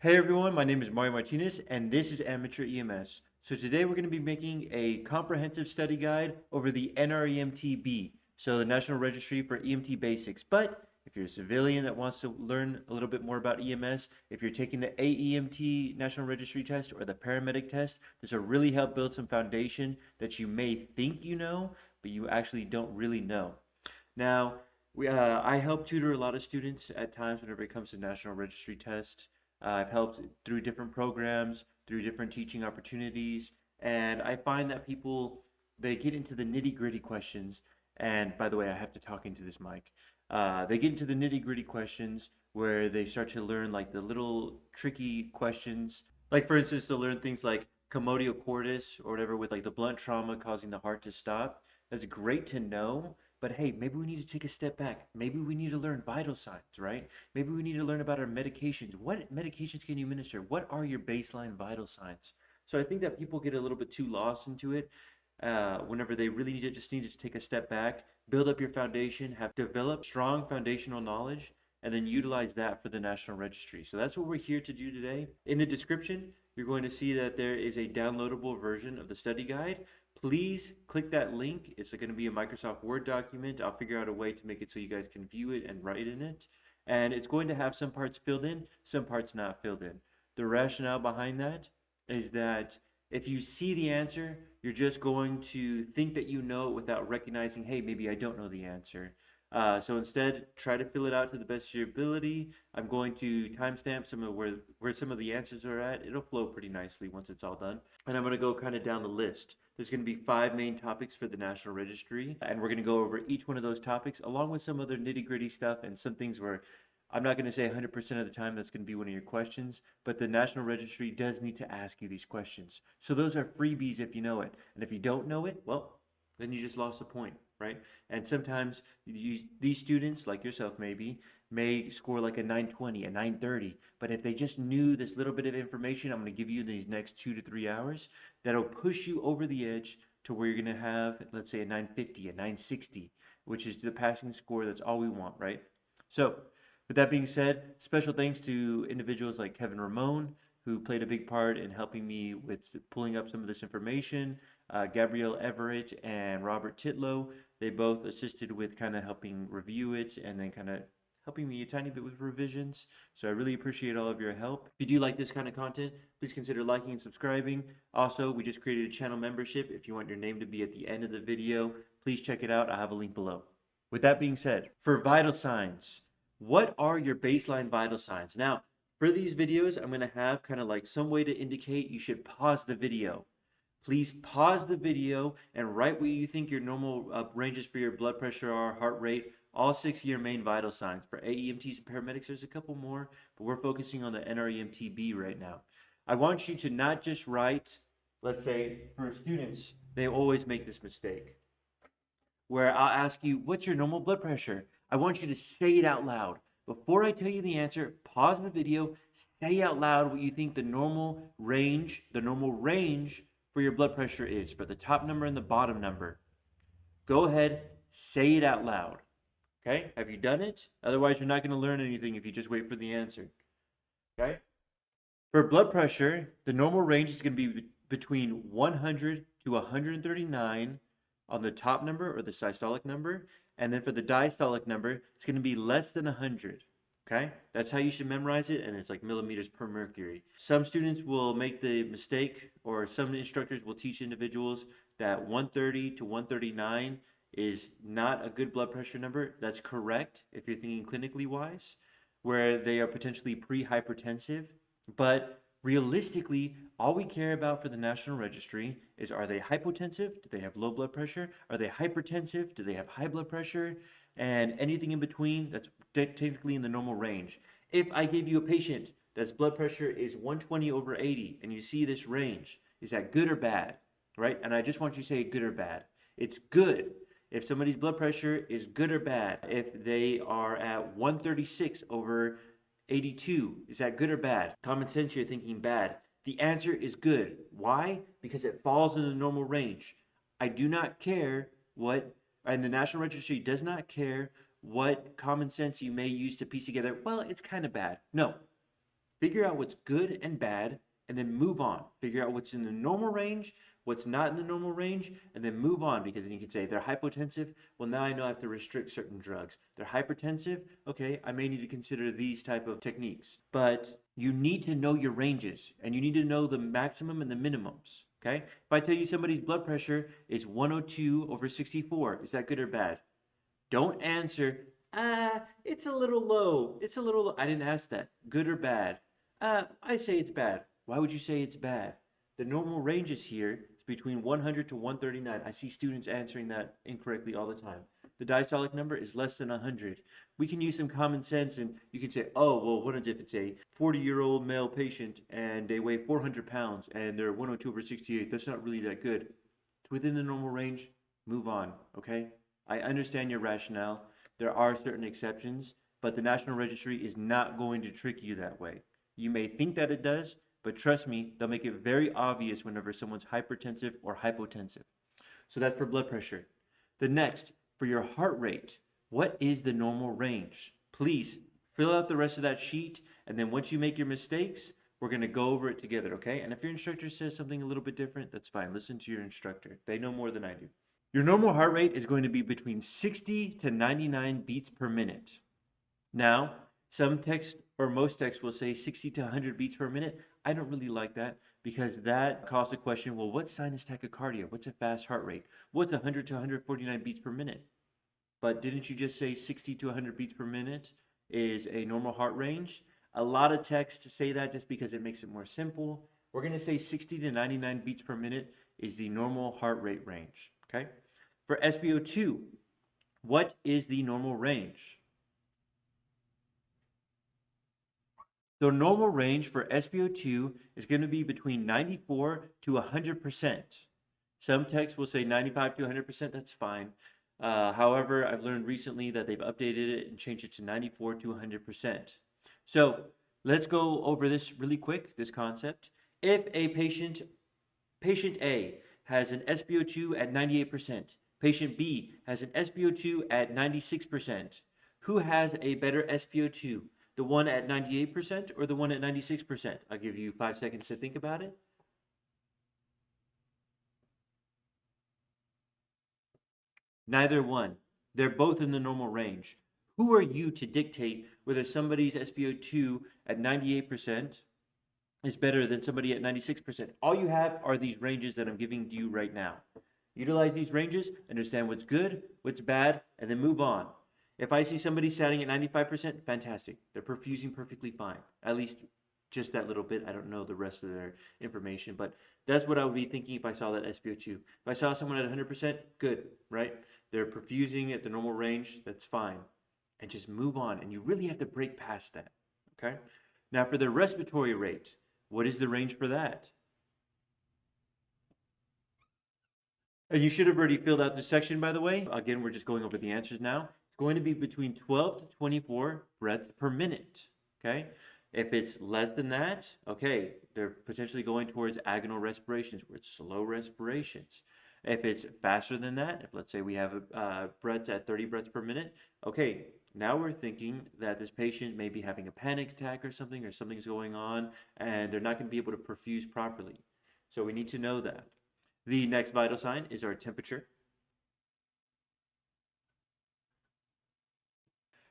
Hey everyone, my name is Mario Martinez and this is Amateur EMS. So today we're going to be making a comprehensive study guide over the NREMT-B, so the National Registry for EMT Basics. But if you're a civilian that wants to learn a little bit more about EMS, if you're taking the AEMT National Registry test or the Paramedic test, this will really help build some foundation that you may think you know, but you actually don't really know. Now, I help tutor a lot of students at times whenever it comes to National Registry test. I've helped through different programs, through different teaching opportunities, and I find that people they get into the nitty-gritty questions. And by the way, I have to talk into this mic. They get into the nitty-gritty questions where they start to learn like the little tricky questions. Like for instance, they'll learn things like commotio cordis or whatever with like the blunt trauma causing the heart to stop. That's great to know, but hey, maybe we need to take a step back. Maybe we need to learn vital signs, right? Maybe we need to learn about our medications. What medications can you administer? What are your baseline vital signs? So I think that people get a little bit too lost into it whenever they really just need to take a step back, build up your foundation, have developed strong foundational knowledge, and then utilize that for the National Registry. So that's what we're here to do today. In the description, you're going to see that there is a downloadable version of the study guide. Please click that link. It's going to be a Microsoft Word document. I'll figure out a way to make it so you guys can view it and write in it. And it's going to have some parts filled in, some parts not filled in. The rationale behind that is that if you see the answer, you're just going to think that you know it without recognizing, hey, maybe I don't know the answer. So instead, try to fill it out to the best of your ability. I'm going to timestamp some of where some of the answers are at. It'll flow pretty nicely once it's all done. And I'm going to go kind of down the list. There's going to be 5 main topics for the National Registry, and we're going to go over each one of those topics along with some other nitty-gritty stuff and some things where I'm not going to say 100% of the time that's going to be one of your questions, but the National Registry does need to ask you these questions. So those are freebies if you know it. And if you don't know it, well, then you just lost the point, right? And sometimes these students, like yourself maybe, may score like a 920, a 930. But if they just knew this little bit of information I'm going to give you these next 2 to 3 hours, that'll push you over the edge to where you're going to have, let's say, a 950, a 960, which is the passing score. That's all we want, right? So with that being said, special thanks to individuals like Kevin Ramon, who played a big part in helping me with pulling up some of this information. Gabrielle Everett and Robert Titlow, they both assisted with kind of helping review it and then kind of helping me a tiny bit with revisions. So I really appreciate all of your help. If you do like this kind of content, please consider liking and subscribing. Also, we just created a channel membership. If you want your name to be at the end of the video, please check it out. I have a link below. With that being said, for vital signs, what are your baseline vital signs? Now, for these videos, I'm going to have kind of like some way to indicate you should pause the video. Please pause the video and write what you think your normal ranges for your blood pressure are, heart rate, all 6 of your main vital signs. For AEMTs and paramedics, there's a couple more, but we're focusing on the NREMT-B right now. I want you to not just write, let's say, for students, they always make this mistake, where I'll ask you, what's your normal blood pressure? I want you to say it out loud. Before I tell you the answer, pause the video, say out loud what you think the normal range for your blood pressure is, for the top number and the bottom number. Go ahead, say it out loud. Okay? Have you done it? Otherwise, you're not going to learn anything if you just wait for the answer. Okay? For blood pressure, the normal range is going to be between 100 to 139 on the top number or the systolic number. And then for the diastolic number, it's going to be less than 100. Okay, that's how you should memorize it, and it's like millimeters per mercury. Some students will make the mistake, or some instructors will teach individuals that 130 to 139 is not a good blood pressure number. That's correct if you're thinking clinically wise, where they are potentially pre-hypertensive. But realistically, all we care about for the National Registry is, are they hypotensive? Do they have low blood pressure? Are they hypertensive? Do they have high blood pressure? And anything in between, that's technically in the normal range. If I gave you a patient that's blood pressure is 120/80 and you see this range, is that good or bad, right? And I just want you to say good or bad. It's good if somebody's blood pressure is good or bad. If they are at 136/82, is that good or bad? Common sense, you're thinking bad. The answer is good. Why? Because it falls in the normal range. I do not care what, and the National Registry does not care what common sense you may use to piece together, well, it's kind of bad. No. Figure out what's good and bad, and then move on. Figure out what's in the normal range, what's not in the normal range, and then move on, because then you can say they're hypotensive. Well, now I know I have to restrict certain drugs. They're hypertensive. Okay, I may need to consider these type of techniques. But you need to know your ranges, and you need to know the maximum and the minimums. Okay, if I tell you somebody's blood pressure is 102/64, is that good or bad? Don't answer, it's a little low. It's a little low. I didn't ask that. Good or bad? I say it's bad. Why would you say it's bad? The normal ranges here is between 100 to 139. I see students answering that incorrectly all the time. The diastolic number is less than 100. We can use some common sense, and you can say, oh, well, what if it's a 40-year-old male patient and they weigh 400 pounds and they're 102/68? That's not really that good. It's within the normal range. Move on, okay? I understand your rationale. There are certain exceptions, but the National Registry is not going to trick you that way. You may think that it does, but trust me, they'll make it very obvious whenever someone's hypertensive or hypotensive. So that's for blood pressure. The next, for your heart rate, what is the normal range? Please fill out the rest of that sheet, and then once you make your mistakes, we're going to go over it together, okay? And if your instructor says something a little bit different, that's fine. Listen to your instructor. They know more than I do. Your normal heart rate is going to be between 60 to 99 beats per minute. Now, some text or most texts will say 60 to 100 beats per minute. I don't really like that because that calls the question, well, what's sinus tachycardia? What's a fast heart rate? What's 100 to 149 beats per minute? But didn't you just say 60 to 100 beats per minute is a normal heart range? A lot of texts say that just because it makes it more simple. We're going to say 60 to 99 beats per minute is the normal heart rate range, okay? For SpO2, what is the normal range? The normal range for SpO2 is going to be between 94 to 100%. Some texts will say 95 to 100%, that's fine. However, I've learned recently that they've updated it and changed it to 94 to 100%. So let's go over this really quick, this concept. If a patient A has an SpO2 at 98%, patient B has an SpO2 at 96%, who has a better SpO2? The one at 98% or the one at 96%? I'll give you 5 seconds to think about it. Neither one. They're both in the normal range. Who are you to dictate whether somebody's SpO2 at 98% is better than somebody at 96%? All you have are these ranges that I'm giving to you right now. Utilize these ranges, understand what's good, what's bad, and then move on. If I see somebody standing at 95%, fantastic. They're perfusing perfectly fine. At least just that little bit. I don't know the rest of their information, but that's what I would be thinking if I saw that SpO2. If I saw someone at 100%, good, right? They're perfusing at the normal range, that's fine. And just move on, and you really have to break past that, okay? Now for the respiratory rate, what is the range for that? And you should have already filled out this section, by the way. Again, we're just going over the answers now. It's going to be between 12 to 24 breaths per minute, okay? If it's less than that, okay, they're potentially going towards agonal respirations, where it's slow respirations. If it's faster than that, if let's say we have breaths at 30 breaths per minute, okay, now we're thinking that this patient may be having a panic attack or something's going on, and they're not going to be able to perfuse properly. So we need to know that. The next vital sign is our temperature.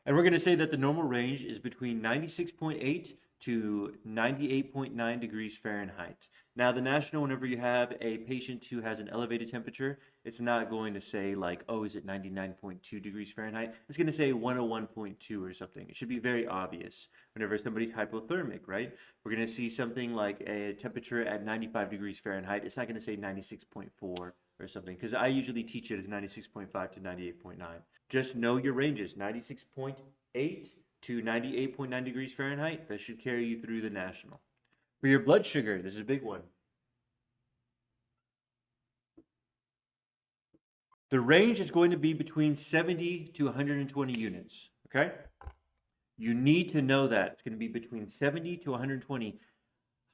And we're going to say that the normal range is between 96.8 to 98.9 degrees Fahrenheit. Now, the national, whenever you have a patient who has an elevated temperature, it's not going to say like, oh, is it 99.2 degrees Fahrenheit? It's going to say 101.2 or something. It should be very obvious whenever somebody's hypothermic, right? We're going to see something like a temperature at 95 degrees Fahrenheit. It's not going to say 96.4 or something, because I usually teach it as 96.5 to 98.9. Just know your ranges, 96.8 to 98.9 degrees Fahrenheit. That should carry you through the national. For your blood sugar, this is a big one. The range is going to be between 70 to 120 units, okay? You need to know that. It's going to be between 70 to 120.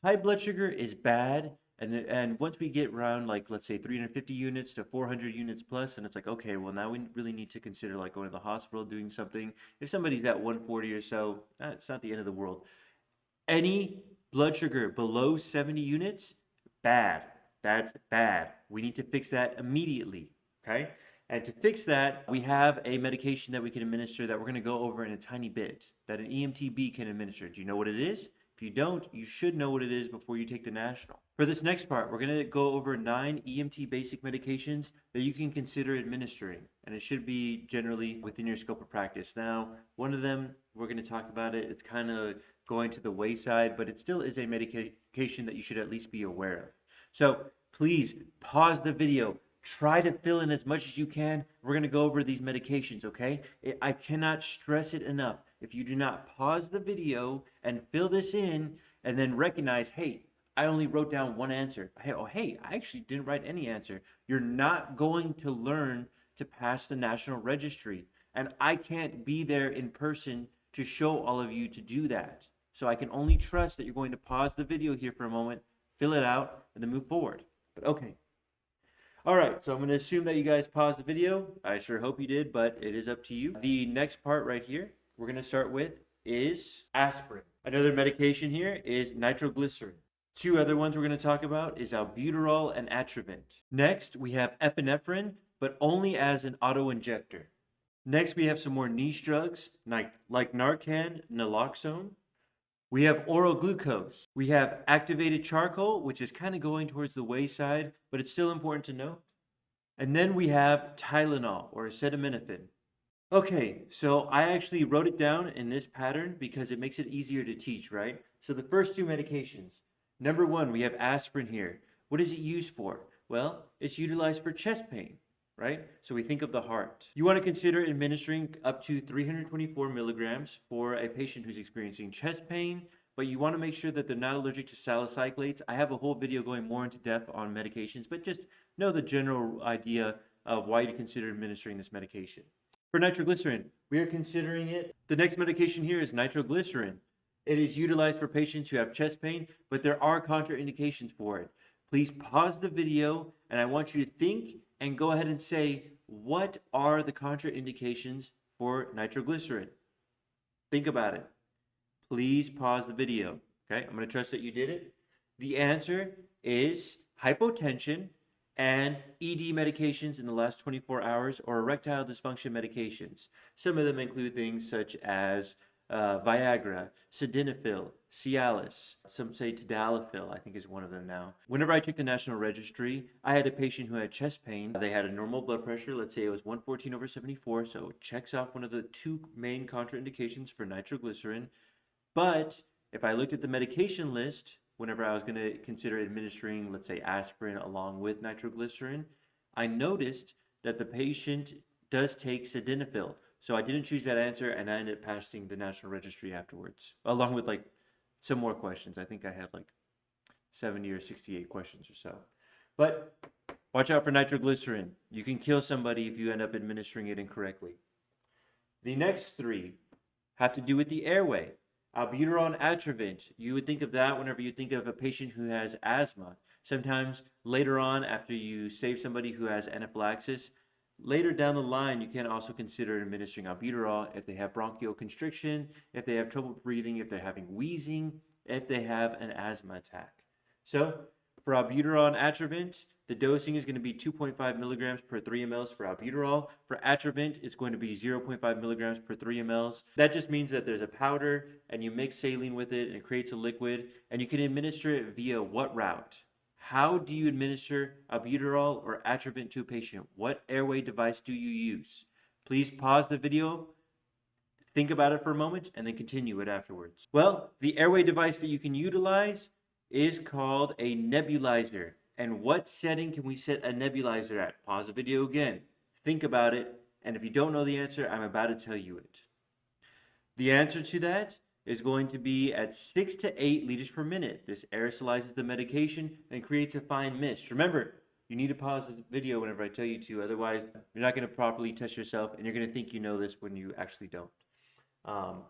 High blood sugar is bad, and once we get around, like, let's say 350 units to 400 units plus, and it's like, okay, well, now we really need to consider, like, going to the hospital, doing something. If somebody's at 140 or so, it's not the end of the world. Any blood sugar below 70 units, bad. That's bad. We need to fix that immediately, okay? And to fix that, we have a medication that we can administer that we're going to go over in a tiny bit that an EMT-B can administer. Do you know what it is? If you don't, you should know what it is before you take the national. For this next part, we're going to go over 9 EMT basic medications that you can consider administering, and it should be generally within your scope of practice. Now, one of them, we're going to talk about it. It's kind of going to the wayside, but it still is a medication that you should at least be aware of. So please pause the video. Try to fill in as much as you can. We're going to go over these medications, okay? I cannot stress it enough. If you do not pause the video and fill this in and then recognize, hey, I only wrote down one answer. Hey, I actually didn't write any answer. You're not going to learn to pass the national registry. And I can't be there in person to show all of you to do that. So I can only trust that you're going to pause the video here for a moment, fill it out, and then move forward. But okay. All right, so I'm going to assume that you guys paused the video. I sure hope you did, but it is up to you. The next part right here we're going to start with is aspirin. Another medication here is nitroglycerin. 2 other ones we're going to talk about is albuterol and Atrovent. Next, we have epinephrine, but only as an auto-injector. Next, we have some more niche drugs like Narcan, naloxone. We have oral glucose. We have activated charcoal, which is kind of going towards the wayside, but it's still important to note. And then we have Tylenol or acetaminophen. Okay, so I actually wrote it down in this pattern because it makes it easier to teach, right? So the first 2 medications. Number 1, we have aspirin here. What is it used for? Well, it's utilized for chest pain, right? So we think of the heart. You want to consider administering up to 324 milligrams for a patient who's experiencing chest pain, but you want to make sure that they're not allergic to salicylates. I have a whole video going more into depth on medications, but just know the general idea of why you consider administering this medication. For nitroglycerin, we are considering it. The next medication here is nitroglycerin. It is utilized for patients who have chest pain, but there are contraindications for it. Please pause the video, and I want you to think and go ahead and say, what are the contraindications for nitroglycerin? Think about it. Please pause the video. Okay, I'm going to trust that you did it. The answer is hypotension and ED medications in the last 24 hours or erectile dysfunction medications. Some of them include things such as Viagra, sildenafil, Cialis, some say tadalafil, I think is one of them now. Whenever I took the national registry, I had a patient who had chest pain. They had a normal blood pressure, let's say it was 114/74, so it checks off one of the 2 main contraindications for nitroglycerin. But if I looked at the medication list, whenever I was going to consider administering, let's say, aspirin along with nitroglycerin, I noticed that the patient does take sildenafil. So I didn't choose that answer, and I ended up passing the national registry afterwards, along with like some more questions. I think I had like 70 or 68 questions or so. But watch out for nitroglycerin. You can kill somebody if you end up administering it incorrectly. The next 3 have to do with the airway. Albuterol and Atrovent. You would think of that whenever you think of a patient who has asthma. Sometimes later on, after you save somebody who has anaphylaxis, later down the line, you can also consider administering albuterol if they have bronchial constriction, if they have trouble breathing, if they're having wheezing, if they have an asthma attack. So for albuterol and Atrovent, the dosing is going to be 2.5 milligrams per 3 mLs for albuterol. For Atrovent, it's going to be 0.5 milligrams per 3 mLs. That just means that there's a powder and you mix saline with it and it creates a liquid, and you can administer it via what route? How do you administer albuterol or Atrovent to a patient? What airway device do you use? Please pause the video, think about it for a moment, and then continue it afterwards. Well, the airway device that you can utilize is called a nebulizer. And what setting can we set a nebulizer at? Pause the video again, think about it, and if you don't know the answer, I'm about to tell you it. The answer to that is going to be at 6 to 8 liters per minute. This aerosolizes the medication and creates a fine mist. Remember, you need to pause the video whenever I tell you to, otherwise you're not going to properly test yourself and you're going to think you know this when you actually don't,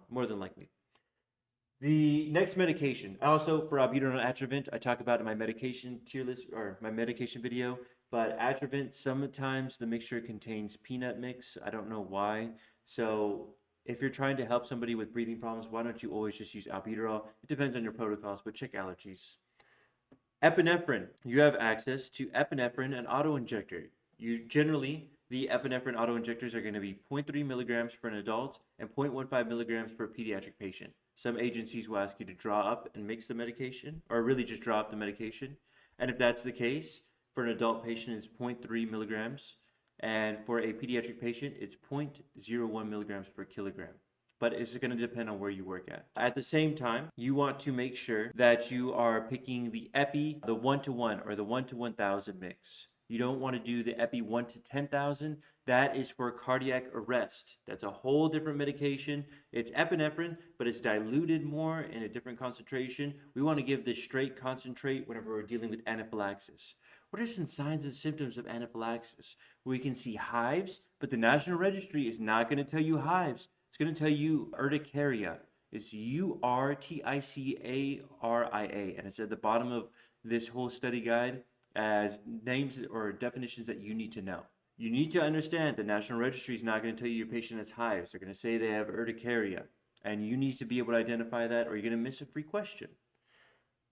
more than likely. The next medication, also for albuterol and Atrovent, I talk about in my medication tier list or my medication video, but Atrovent, sometimes the mixture contains peanut mix. I don't know why. So if you're trying to help somebody with breathing problems, why don't you always just use albuterol? It depends on your protocols, but check allergies. Epinephrine. You have access to epinephrine and auto-injector. The epinephrine auto-injectors are going to be 0.3 milligrams for an adult and 0.15 milligrams for a pediatric patient. Some agencies will ask you to draw up and mix the medication, or really just draw up the medication. And if that's the case, for an adult patient, it's 0.3 milligrams. And for a pediatric patient, it's 0.01 milligrams per kilogram. But it's going to depend on where you work at. At the same time, you want to make sure that you are picking the epi, the 1-to-1 or the 1-to-1000 mix. You don't want to do the epi 1 to 10,000. That is for cardiac arrest. That's a whole different medication. It's epinephrine, but it's diluted more in a different concentration. We want to give this straight concentrate whenever we're dealing with anaphylaxis. What are some signs and symptoms of anaphylaxis? We can see hives, but the National Registry is not going to tell you hives. It's going to tell you urticaria. It's urticaria, and it's at the bottom of this whole study guide as names or definitions that you need to know. You need to understand the National Registry is not going to tell you your patient has hives. They're going to say they have urticaria, and you need to be able to identify that or you're going to miss a free question.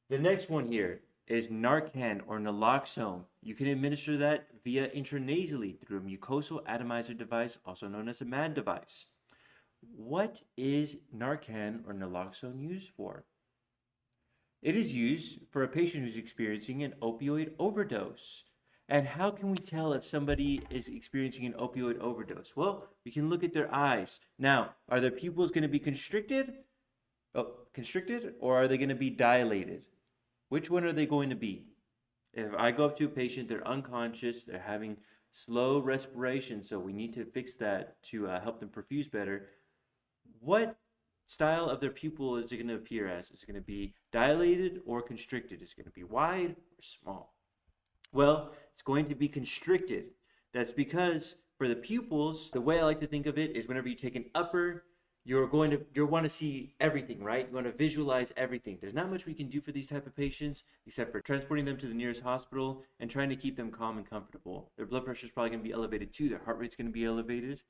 The next one here is Narcan or naloxone. You can administer that via intranasally through a mucosal atomizer device, also known as a MAD device. What is Narcan or naloxone used for? It is used for a patient who's experiencing an opioid overdose. And how can we tell if somebody is experiencing an opioid overdose? Well, we can look at their eyes. Now, are their pupils going to be constricted, or are they going to be dilated? Which one are they going to be? If I go up to a patient, they're unconscious, they're having slow respiration, so we need to fix that to help them perfuse better. What style of their pupil is it going to appear as? Is it going to be dilated or constricted? Is it going to be wide or small? Well, it's going to be constricted. That's because for the pupils, the way I like to think of it is whenever you take an upper, you want to see everything, right? You want to visualize everything. There's not much we can do for these type of patients except for transporting them to the nearest hospital and trying to keep them calm and comfortable. Their blood pressure is probably going to be elevated too. Their heart rate's going to be elevated.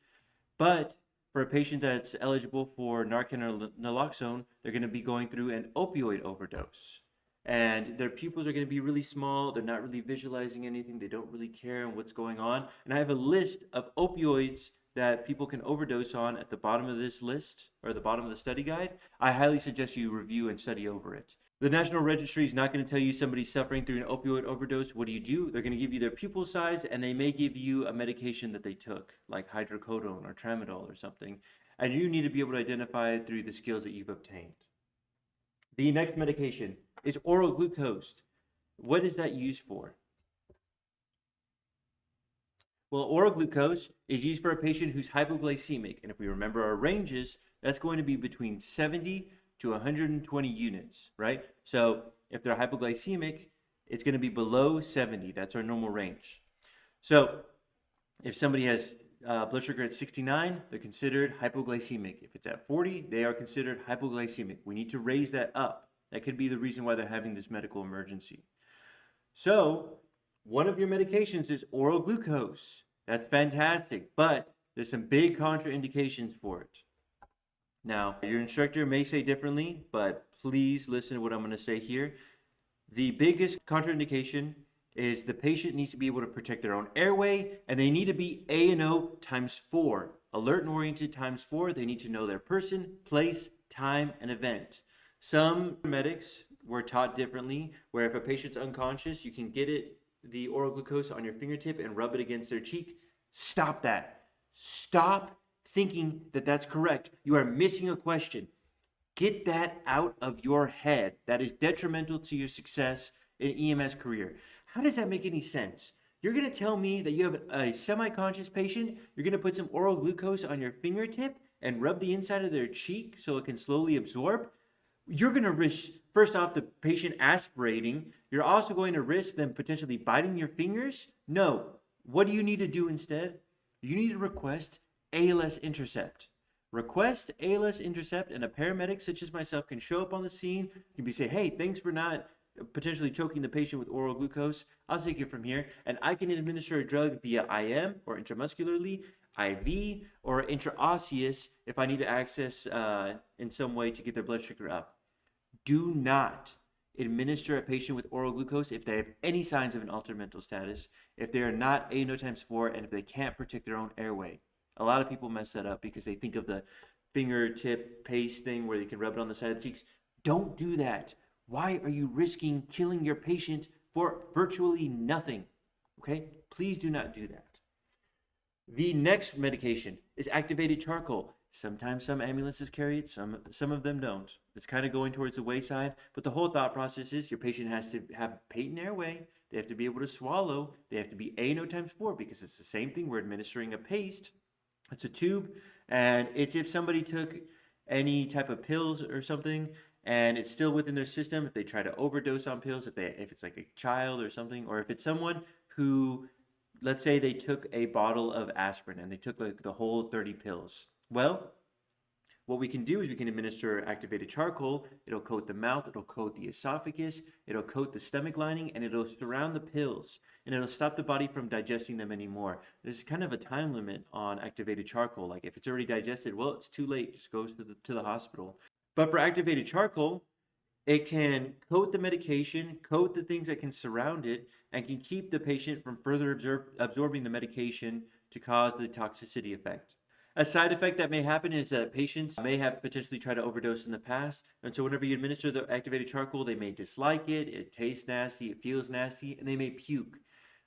But for a patient that's eligible for Narcan or naloxone, they're going to be going through an opioid overdose. And their pupils are going to be really small. They're not really visualizing anything. They don't really care on what's going on. And I have a list of opioids that people can overdose on at the bottom of this list, or the bottom of the study guide. I highly suggest you review and study over it. The National Registry is not going to tell you somebody's suffering through an opioid overdose. What do? They're going to give you their pupil size, and they may give you a medication that they took, like hydrocodone or tramadol or something. And you need to be able to identify it through the skills that you've obtained. The next medication is oral glucose. What is that used for? Well, oral glucose is used for a patient who's hypoglycemic. And if we remember our ranges, that's going to be between 70 to 120 units, right? So if they're hypoglycemic, it's going to be below 70. That's our normal range. So if somebody has blood sugar at 69, they're considered hypoglycemic. If it's at 40, they are considered hypoglycemic. We need to raise that up. That could be the reason why they're having this medical emergency. So one of your medications is oral glucose. That's fantastic, but there's some big contraindications for it. Now, your instructor may say differently, but please listen to what I'm going to say here. The biggest contraindication is the patient needs to be able to protect their own airway, and they need to be A&O times 4. Alert and oriented times 4. They need to know their person, place, time, and event. Some medics were taught differently, where if a patient's unconscious, you can get the oral glucose on your fingertip and rub it against their cheek. Stop that. Stop thinking that that's correct. You are missing a question. Get that out of your head. That is detrimental to your success in EMS career. How does that make any sense? You're going to tell me that you have a semi-conscious patient, you're going to put some oral glucose on your fingertip and rub the inside of their cheek so it can slowly absorb? You're going to risk, first off, the patient aspirating. You're also going to risk them potentially biting your fingers? No. What do you need to do instead? You need to request ALS intercept. Request ALS intercept, and a paramedic such as myself can show up on the scene. You can say, hey, thanks for not potentially choking the patient with oral glucose. I'll take it from here, and I can administer a drug via IM or intramuscularly. IV or intraosseous if I need to access in some way to get their blood sugar up. Do not administer a patient with oral glucose if they have any signs of an altered mental status, if they are not ANO times 4, and if they can't protect their own airway. A lot of people mess that up because they think of the fingertip paste thing where they can rub it on the side of the cheeks. Don't do that. Why are you risking killing your patient for virtually nothing? Okay, please do not do that. The next medication is activated charcoal. Sometimes some ambulances carry it, some of them don't. It's kind of going towards the wayside, but the whole thought process is your patient has to have patent airway. They have to be able to swallow. They have to be ANO times 4 because it's the same thing. We're administering a paste. It's a tube, and it's if somebody took any type of pills or something and it's still within their system, if they try to overdose on pills, if it's like a child or something, or if it's someone who, let's say they took a bottle of aspirin and they took like the whole 30 pills. Well, what we can do is we can administer activated charcoal. It'll coat the mouth, it'll coat the esophagus, it'll coat the stomach lining, and it'll surround the pills, and it'll stop the body from digesting them anymore. There's kind of a time limit on activated charcoal. Like if it's already digested, well, it's too late. Just goes to the hospital. But for activated charcoal, it can coat the medication, coat the things that can surround it, and can keep the patient from further absorbing the medication to cause the toxicity effect. A side effect that may happen is that patients may have potentially tried to overdose in the past. And so whenever you administer the activated charcoal, they may dislike it, it tastes nasty, it feels nasty, and they may puke.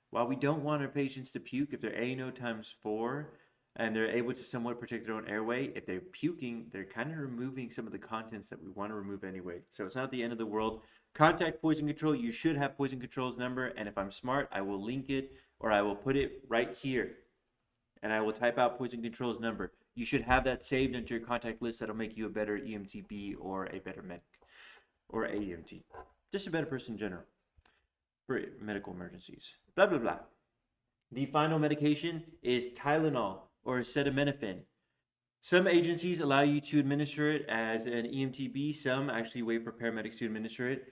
While we don't want our patients to puke, if they're ANO times 4 and they're able to somewhat protect their own airway, if they're puking, they're kind of removing some of the contents that we want to remove anyway. So it's not the end of the world. Contact poison control. You should have poison control's number, and if I'm smart, I will link it or I will put it right here. And I will type out poison control's number. You should have that saved into your contact list. That'll make you a better EMT-B or a better medic or AEMT. Just a better person in general for medical emergencies. Blah, blah, blah. The final medication is Tylenol or acetaminophen. Some agencies allow you to administer it as an EMT-B. Some actually wait for paramedics to administer it.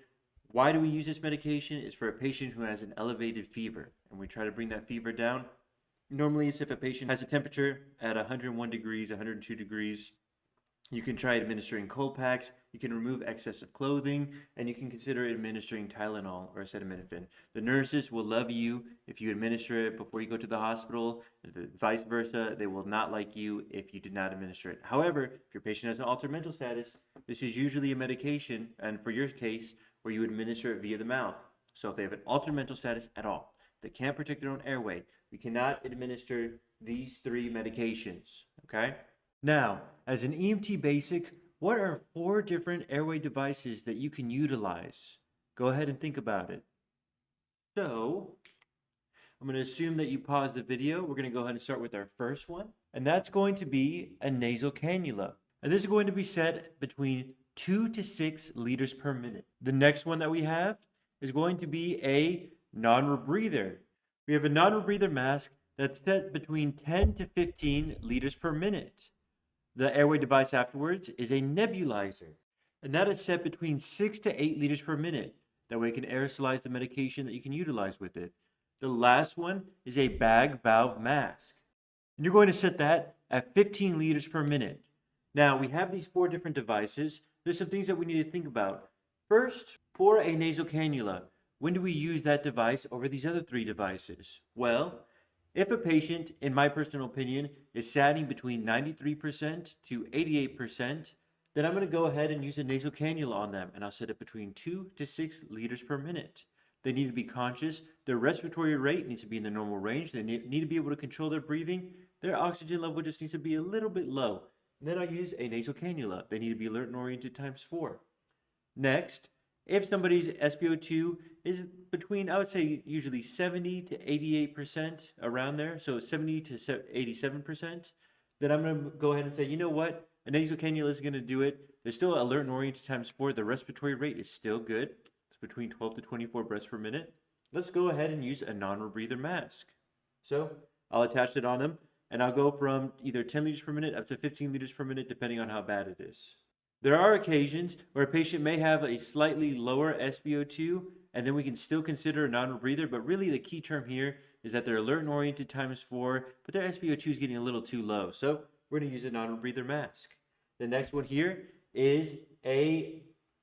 Why do we use this medication? It's for a patient who has an elevated fever, and we try to bring that fever down. Normally, it's if a patient has a temperature at 101 degrees, 102 degrees. You can try administering cold packs, you can remove excessive clothing, and you can consider administering Tylenol or acetaminophen. The nurses will love you if you administer it before you go to the hospital, vice versa. They will not like you if you did not administer it. However, if your patient has an altered mental status, this is usually a medication, and for your case, where you administer it via the mouth. So if they have an altered mental status at all, they can't protect their own airway, we cannot administer these 3 medications, okay? Now, as an EMT basic, what are 4 different airway devices that you can utilize? Go ahead and think about it. So, I'm going to assume that you paused the video. We're going to go ahead and start with our first one, and that's going to be a nasal cannula. And this is going to be set between 2 to 6 liters per minute. The next one that we have is going to be a non-rebreather. We have a non-rebreather mask that's set between 10 to 15 liters per minute. The airway device afterwards is a nebulizer, and that is set between 6 to 8 liters per minute. That way it can aerosolize the medication that you can utilize with it. The last one is a bag valve mask, and you're going to set that at 15 liters per minute. Now, we have these 4 different devices. There's some things that we need to think about. First, for a nasal cannula, when do we use that device over these other 3 devices? Well, if a patient, in my personal opinion, is satting between 93% to 88%, then I'm going to go ahead and use a nasal cannula on them, and I'll set it between 2 to 6 liters per minute. They need to be conscious. Their respiratory rate needs to be in the normal range. They need to be able to control their breathing. Their oxygen level just needs to be a little bit low. And then I use a nasal cannula. They need to be alert and oriented times 4. Next, if somebody's SpO2 is between, I would say, usually 70 to 88%, around there, so 70 to 87%, then I'm going to go ahead and say, you know what, a nasal cannula is going to do it. They're still alert and oriented times 4. The respiratory rate is still good. It's between 12 to 24 breaths per minute. Let's go ahead and use a non-rebreather mask. So I'll attach it on them, and I'll go from either 10 liters per minute up to 15 liters per minute, depending on how bad it is. There are occasions where a patient may have a slightly lower SpO2, and then we can still consider a non-rebreather, but really the key term here is that they're alert and oriented ×4, but their SpO2 is getting a little too low. So we're going to use a non-rebreather mask. The next one here is a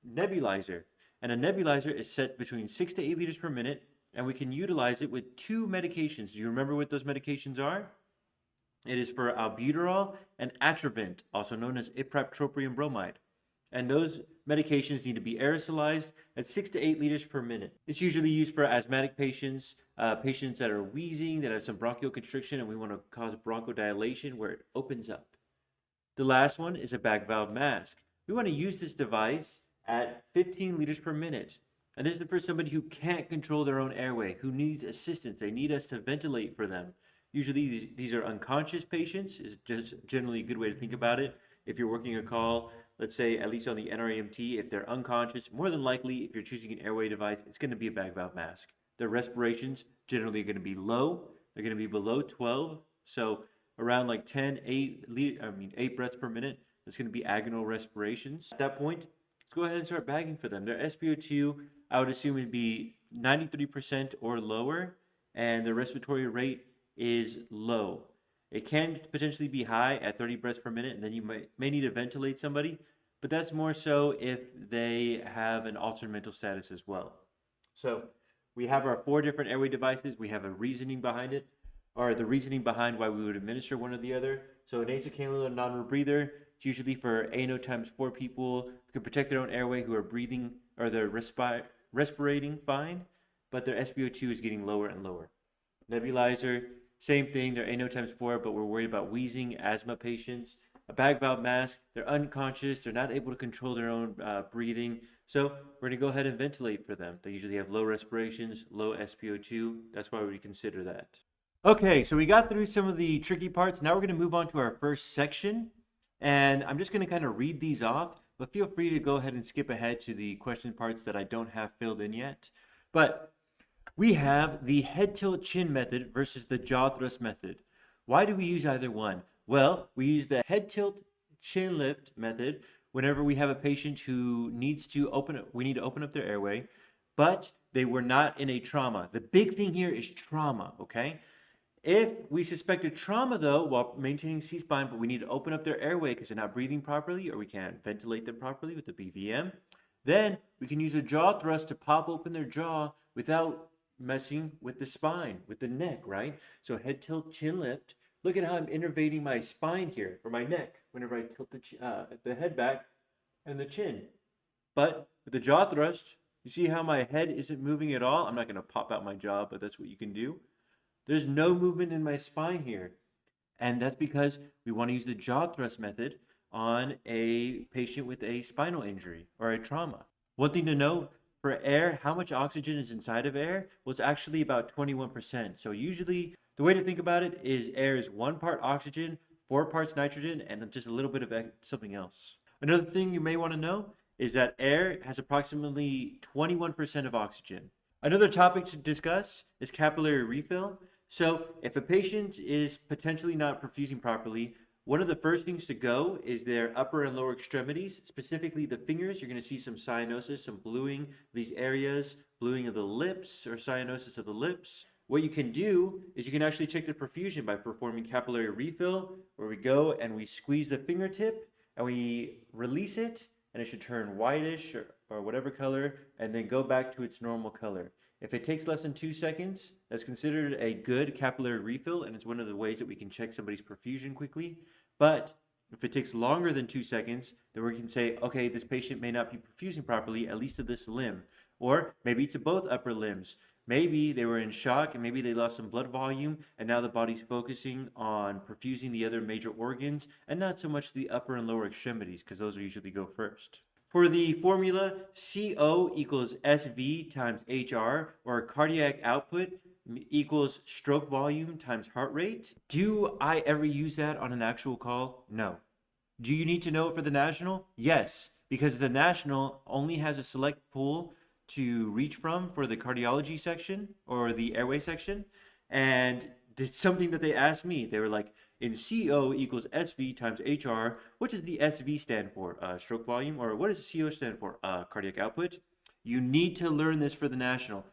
nebulizer. And a nebulizer is set between 6 to 8 liters per minute, and we can utilize it with 2 medications. Do you remember what those medications are? It is for albuterol and Atrovent, also known as ipratropium bromide. And those medications need to be aerosolized at 6 to 8 liters per minute. It's usually used for asthmatic patients, patients that are wheezing, that have some bronchial constriction, and we want to cause bronchodilation where it opens up. The last one is a bag valve mask. We want to use this device at 15 liters per minute. And this is for somebody who can't control their own airway, who needs assistance. They need us to ventilate for them. Usually these are unconscious patients, is just generally a good way to think about it. If you're working a call, let's say at least on the NREMT, if they're unconscious, more than likely if you're choosing an airway device, it's going to be a bag valve mask. Their respirations generally are going to be low. They're going to be below 12. So around like 8 breaths per minute. That's going to be agonal respirations. At that point, let's go ahead and start bagging for them. Their SpO2, I would assume, would be 93% or lower, and their respiratory rate is low. It can potentially be high at 30 breaths per minute, and then you may need to ventilate somebody, but that's more so if they have an altered mental status as well. So we have our 4 different airway devices. We have a reasoning behind it, or the reasoning behind why we would administer one or the other. So a nasal cannula non-rebreather, it's usually for ANO ×4 people who can protect their own airway, who are breathing or they're respirating fine, but their SpO2 is getting lower and lower. Nebulizer, same thing, they're ANO ×4, but we're worried about wheezing, asthma patients. A bag valve mask, they're unconscious, they're not able to control their own breathing. So we're going to go ahead and ventilate for them. They usually have low respirations, low SpO2. That's why we consider that. Okay, so we got through some of the tricky parts. Now we're going to move on to our first section. And I'm just going to kind of read these off, but feel free to go ahead and skip ahead to the question parts that I don't have filled in yet. But we have the head tilt chin method versus the jaw thrust method. Why do we use either one? Well, we use the head tilt chin lift method whenever we have a patient who needs to open up their airway, but they were not in a trauma. The big thing here is trauma, okay? If we suspect a trauma, though, while maintaining C-spine, but we need to open up their airway because they're not breathing properly or we can't ventilate them properly with the BVM, then we can use a jaw thrust to pop open their jaw without messing with the spine, with the neck, right? So head tilt, chin lift. Look at how I'm innervating my spine here, or my neck, whenever I tilt the head back and the chin. But with the jaw thrust, you see how my head isn't moving at all? I'm not going to pop out my jaw, but that's what you can do. There's no movement in my spine here. And that's because we want to use the jaw thrust method on a patient with a spinal injury or a trauma. One thing to note, for air, how much oxygen is inside of air? Well, it's actually about 21%. So usually the way to think about it is air is 1 part oxygen, 4 parts nitrogen, and just a little bit of something else. Another thing you may want to know is that air has approximately 21% of oxygen. Another topic to discuss is capillary refill. So if a patient is potentially not perfusing properly, one of the first things to go is their upper and lower extremities, specifically the fingers. You're going to see some cyanosis, some bluing of these areas, bluing of the lips or cyanosis of the lips. What you can do is you can actually check the perfusion by performing capillary refill, where we go and we squeeze the fingertip and we release it, and it should turn whitish or whatever color, and then go back to its normal color. If it takes less than 2 seconds, that's considered a good capillary refill, and it's one of the ways that we can check somebody's perfusion quickly. But if it takes longer than 2 seconds, then we can say, okay, this patient may not be perfusing properly, at least to this limb. Or maybe to both upper limbs. Maybe they were in shock and maybe they lost some blood volume, and now the body's focusing on perfusing the other major organs and not so much the upper and lower extremities, because those usually go first. For the formula, CO equals SV times HR, or cardiac output equals stroke volume times heart rate. Do I ever use that on an actual call? No. Do you need to know it for the national? Yes, because the national only has a select pool to reach from for the cardiology section or the airway section. And it's something that they asked me. They were like, in CO equals SV times HR, what does the SV stand for? Stroke volume? Or what does CO stand for? Cardiac output? You need to learn this for the national.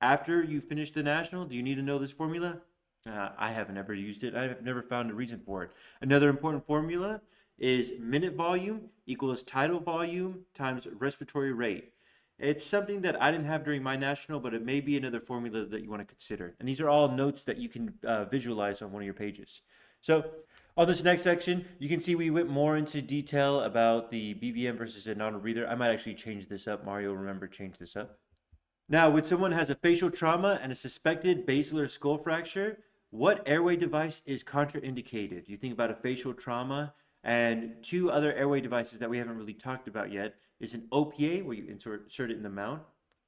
After you finish the national, do you need to know this formula? I haven't ever used it. I've never found a reason for it. Another important formula is minute volume equals tidal volume times respiratory rate. It's something that I didn't have during my national, but it may be another formula that you want to consider. And these are all notes that you can visualize on one of your pages. So on this next section, you can see we went more into detail about the BVM versus a non-breather. I might actually change this up. Mario, remember, change this up. Now, when someone has a facial trauma and a suspected basilar skull fracture, what airway device is contraindicated? You think about a facial trauma, and two other airway devices that we haven't really talked about yet is an OPA, where you insert it in the mouth,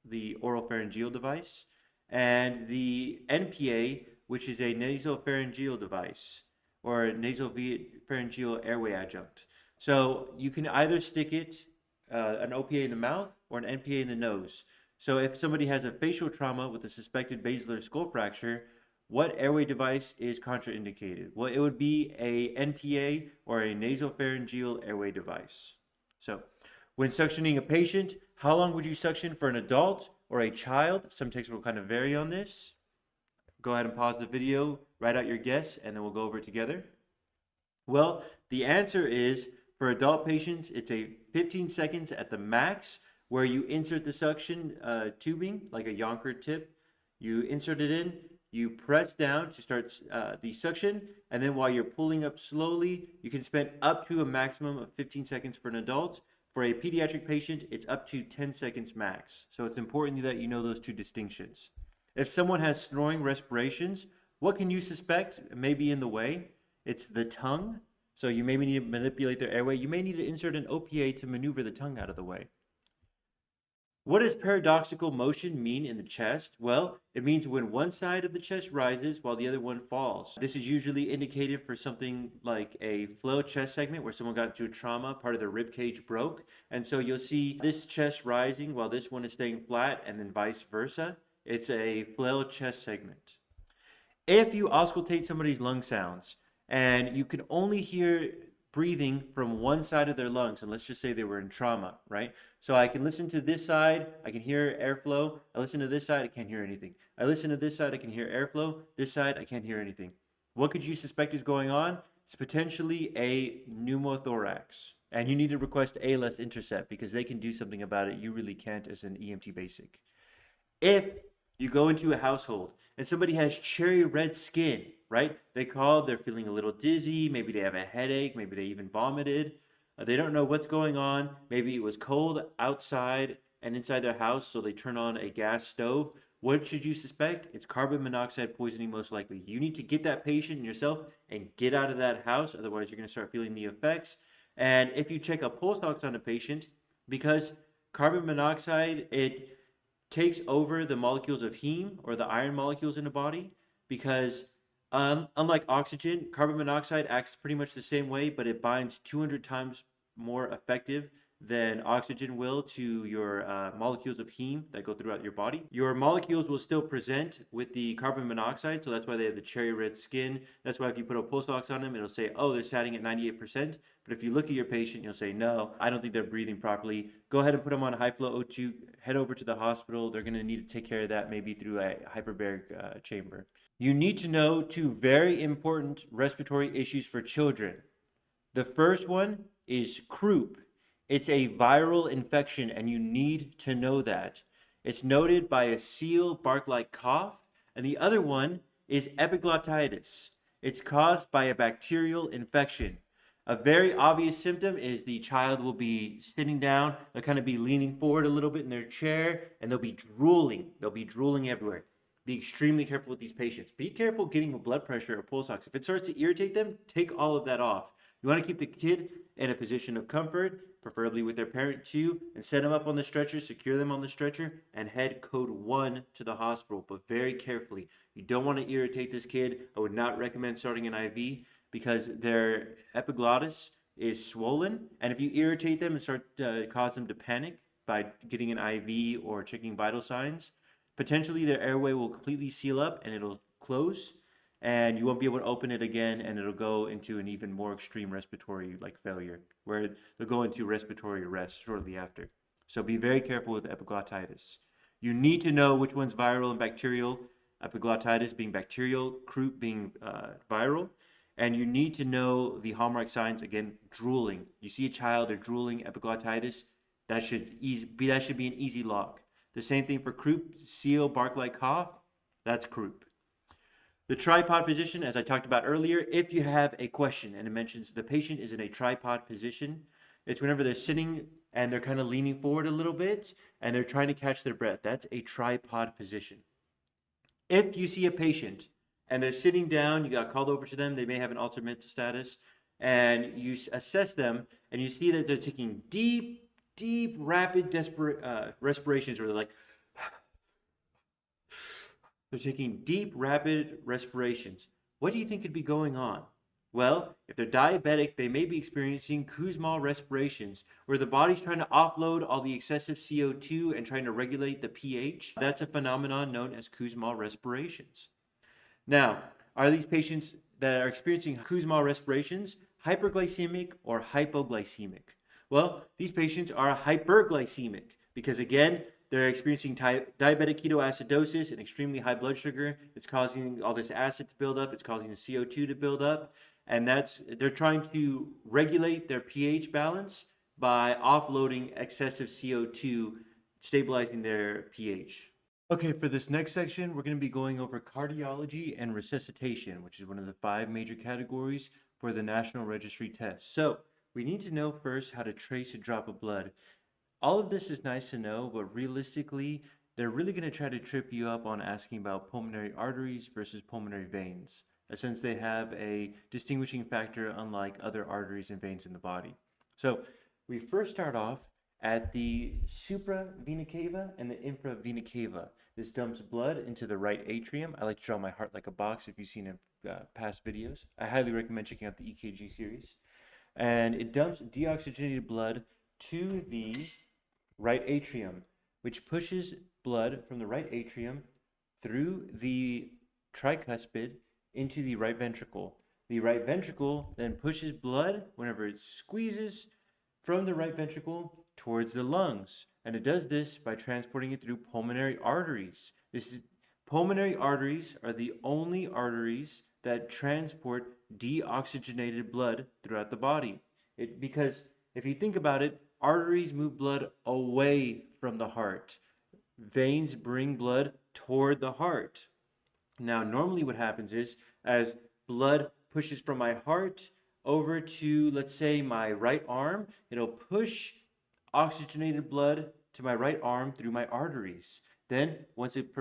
the oral pharyngeal device, and the NPA, which is a nasopharyngeal device, or nasopharyngeal airway adjunct. So you can either stick it, an OPA in the mouth or an NPA in the nose. So if somebody has a facial trauma with a suspected basilar skull fracture, what airway device is contraindicated? Well, it would be a NPA or a nasopharyngeal airway device. So when suctioning a patient, how long would you suction for an adult or a child? Some texts will kind of vary on this. Go ahead and pause the video, write out your guess, and then we'll go over it together. Well, the answer is for adult patients, it's a 15 seconds at the max, where you insert the suction tubing, like a Yonker tip. You insert it in, you press down to start the suction, and then while you're pulling up slowly, you can spend up to a maximum of 15 seconds for an adult. For a pediatric patient, it's up to 10 seconds max. So it's important that you know those two distinctions. If someone has snoring respirations, what can you suspect may be in the way? It's the tongue. So you maybe need to manipulate their airway. You may need to insert an OPA to maneuver the tongue out of the way. What does paradoxical motion mean in the chest? Well, it means when one side of the chest rises while the other one falls. This is usually indicated for something like a flail chest segment where someone got into a trauma, part of their rib cage broke. And so you'll see this chest rising while this one is staying flat, and then vice versa. It's a flail chest segment. If you auscultate somebody's lung sounds and you can only hear breathing from one side of their lungs, and let's just say they were in trauma, right? So I can listen to this side, I can hear airflow. I listen to this side, I can't hear anything. I listen to this side, I can hear airflow. This side, I can't hear anything. What could you suspect is going on? It's potentially a pneumothorax. And you need to request ALS intercept because they can do something about it. You really can't as an EMT basic. If you go into a household and somebody has cherry red skin, right? They called, they're feeling a little dizzy, maybe they have a headache, maybe they even vomited. They don't know what's going on. Maybe it was cold outside and inside their house, so they turn on a gas stove. What should you suspect? It's carbon monoxide poisoning most likely. You need to get that patient and yourself and get out of that house, otherwise you're going to start feeling the effects. And if you check a pulse ox on a patient, because carbon monoxide, it takes over the molecules of heme or the iron molecules in the body, because unlike oxygen, carbon monoxide acts pretty much the same way, but it binds 200 times more effective than oxygen will to your molecules of heme that go throughout your body. Your molecules will still present with the carbon monoxide, so that's why they have the cherry red skin. That's why if you put a pulse ox on them, it'll say, oh, they're satting at 98%. But if you look at your patient, you'll say, no, I don't think they're breathing properly. Go ahead and put them on a high flow O2, head over to the hospital. They're going to need to take care of that maybe through a hyperbaric chamber. You need to know two very important respiratory issues for children. The first one is croup. It's a viral infection, and you need to know that. It's noted by a seal bark-like cough, and the other one is epiglottitis. It's caused by a bacterial infection. A very obvious symptom is the child will be sitting down, they'll kind of be leaning forward a little bit in their chair, and they'll be drooling. They'll be drooling everywhere. Be extremely careful with these patients. Be careful getting a blood pressure or pulse ox. If it starts to irritate them, take all of that off. You want to keep the kid in a position of comfort, preferably with their parent too, and set them up on the stretcher, secure them on the stretcher, and head code 1 to the hospital, but very carefully. You don't want to irritate this kid. I would not recommend starting an IV because their epiglottis is swollen, and if you irritate them and start to cause them to panic by getting an IV or checking vital signs, potentially their airway will completely seal up and it'll close, and you won't be able to open it again, and it'll go into an even more extreme respiratory failure, where they'll go into respiratory arrest shortly after. So be very careful with epiglottitis. You need to know which one's viral and bacterial, epiglottitis being bacterial, croup being viral. And you need to know the hallmark signs, again, drooling. You see a child, they're drooling, epiglottitis, that should be an easy lock. The same thing for croup, seal, bark-like cough, that's croup. The tripod position, as I talked about earlier, if you have a question and it mentions the patient is in a tripod position, it's whenever they're sitting and they're kind of leaning forward a little bit and they're trying to catch their breath. That's a tripod position. If you see a patient and they're sitting down, you got called over to them, they may have an altered mental status, and you assess them and you see that they're taking deep, rapid respirations, where they're like, they're taking deep, rapid respirations. What do you think could be going on? Well, if they're diabetic, they may be experiencing Kussmaul respirations, where the body's trying to offload all the excessive CO2 and trying to regulate the pH. That's a phenomenon known as Kussmaul respirations. Now, are these patients that are experiencing Kussmaul respirations hyperglycemic or hypoglycemic? Well, these patients are hyperglycemic because, again, they're experiencing diabetic ketoacidosis and extremely high blood sugar. It's causing all this acid to build up. It's causing the CO2 to build up. And they're trying to regulate their pH balance by offloading excessive CO2, stabilizing their pH. Okay, for this next section, we're going to be going over cardiology and resuscitation, which is one of the 5 major categories for the National Registry test. So we need to know first how to trace a drop of blood. All of this is nice to know, but realistically, they're really going to try to trip you up on asking about pulmonary arteries versus pulmonary veins, since they have a distinguishing factor unlike other arteries and veins in the body. So we first start off at the supravena cava and the infravena cava. This dumps blood into the right atrium. I like to draw my heart like a box if you've seen in past videos. I highly recommend checking out the EKG series. And it dumps deoxygenated blood to the right atrium, which pushes blood from the right atrium through the tricuspid into the right ventricle. The right ventricle then pushes blood, whenever it squeezes, from the right ventricle towards the lungs. And it does this by transporting it through pulmonary arteries. Pulmonary arteries are the only arteries that transport deoxygenated blood throughout the body. Because if you think about it, arteries move blood away from the heart. Veins bring blood toward the heart. Now, normally what happens is, as blood pushes from my heart over to, let's say, my right arm, it'll push oxygenated blood to my right arm through my arteries. Then, once it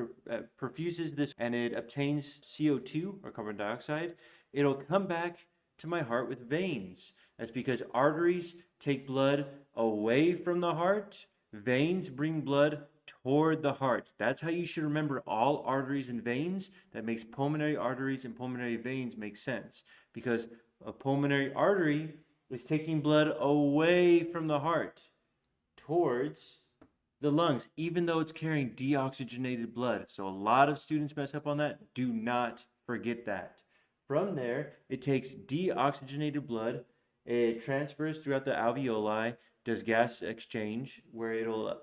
perfuses this and it obtains CO2 or carbon dioxide, it'll come back to my heart with veins. That's because arteries take blood away from the heart. Veins bring blood toward the heart. That's how you should remember all arteries and veins. That makes pulmonary arteries and pulmonary veins make sense, because a pulmonary artery is taking blood away from the heart towards the lungs, even though it's carrying deoxygenated blood. So a lot of students mess up on that. Do not forget that. From there, it takes deoxygenated blood, it transfers throughout the alveoli, does gas exchange, where it'll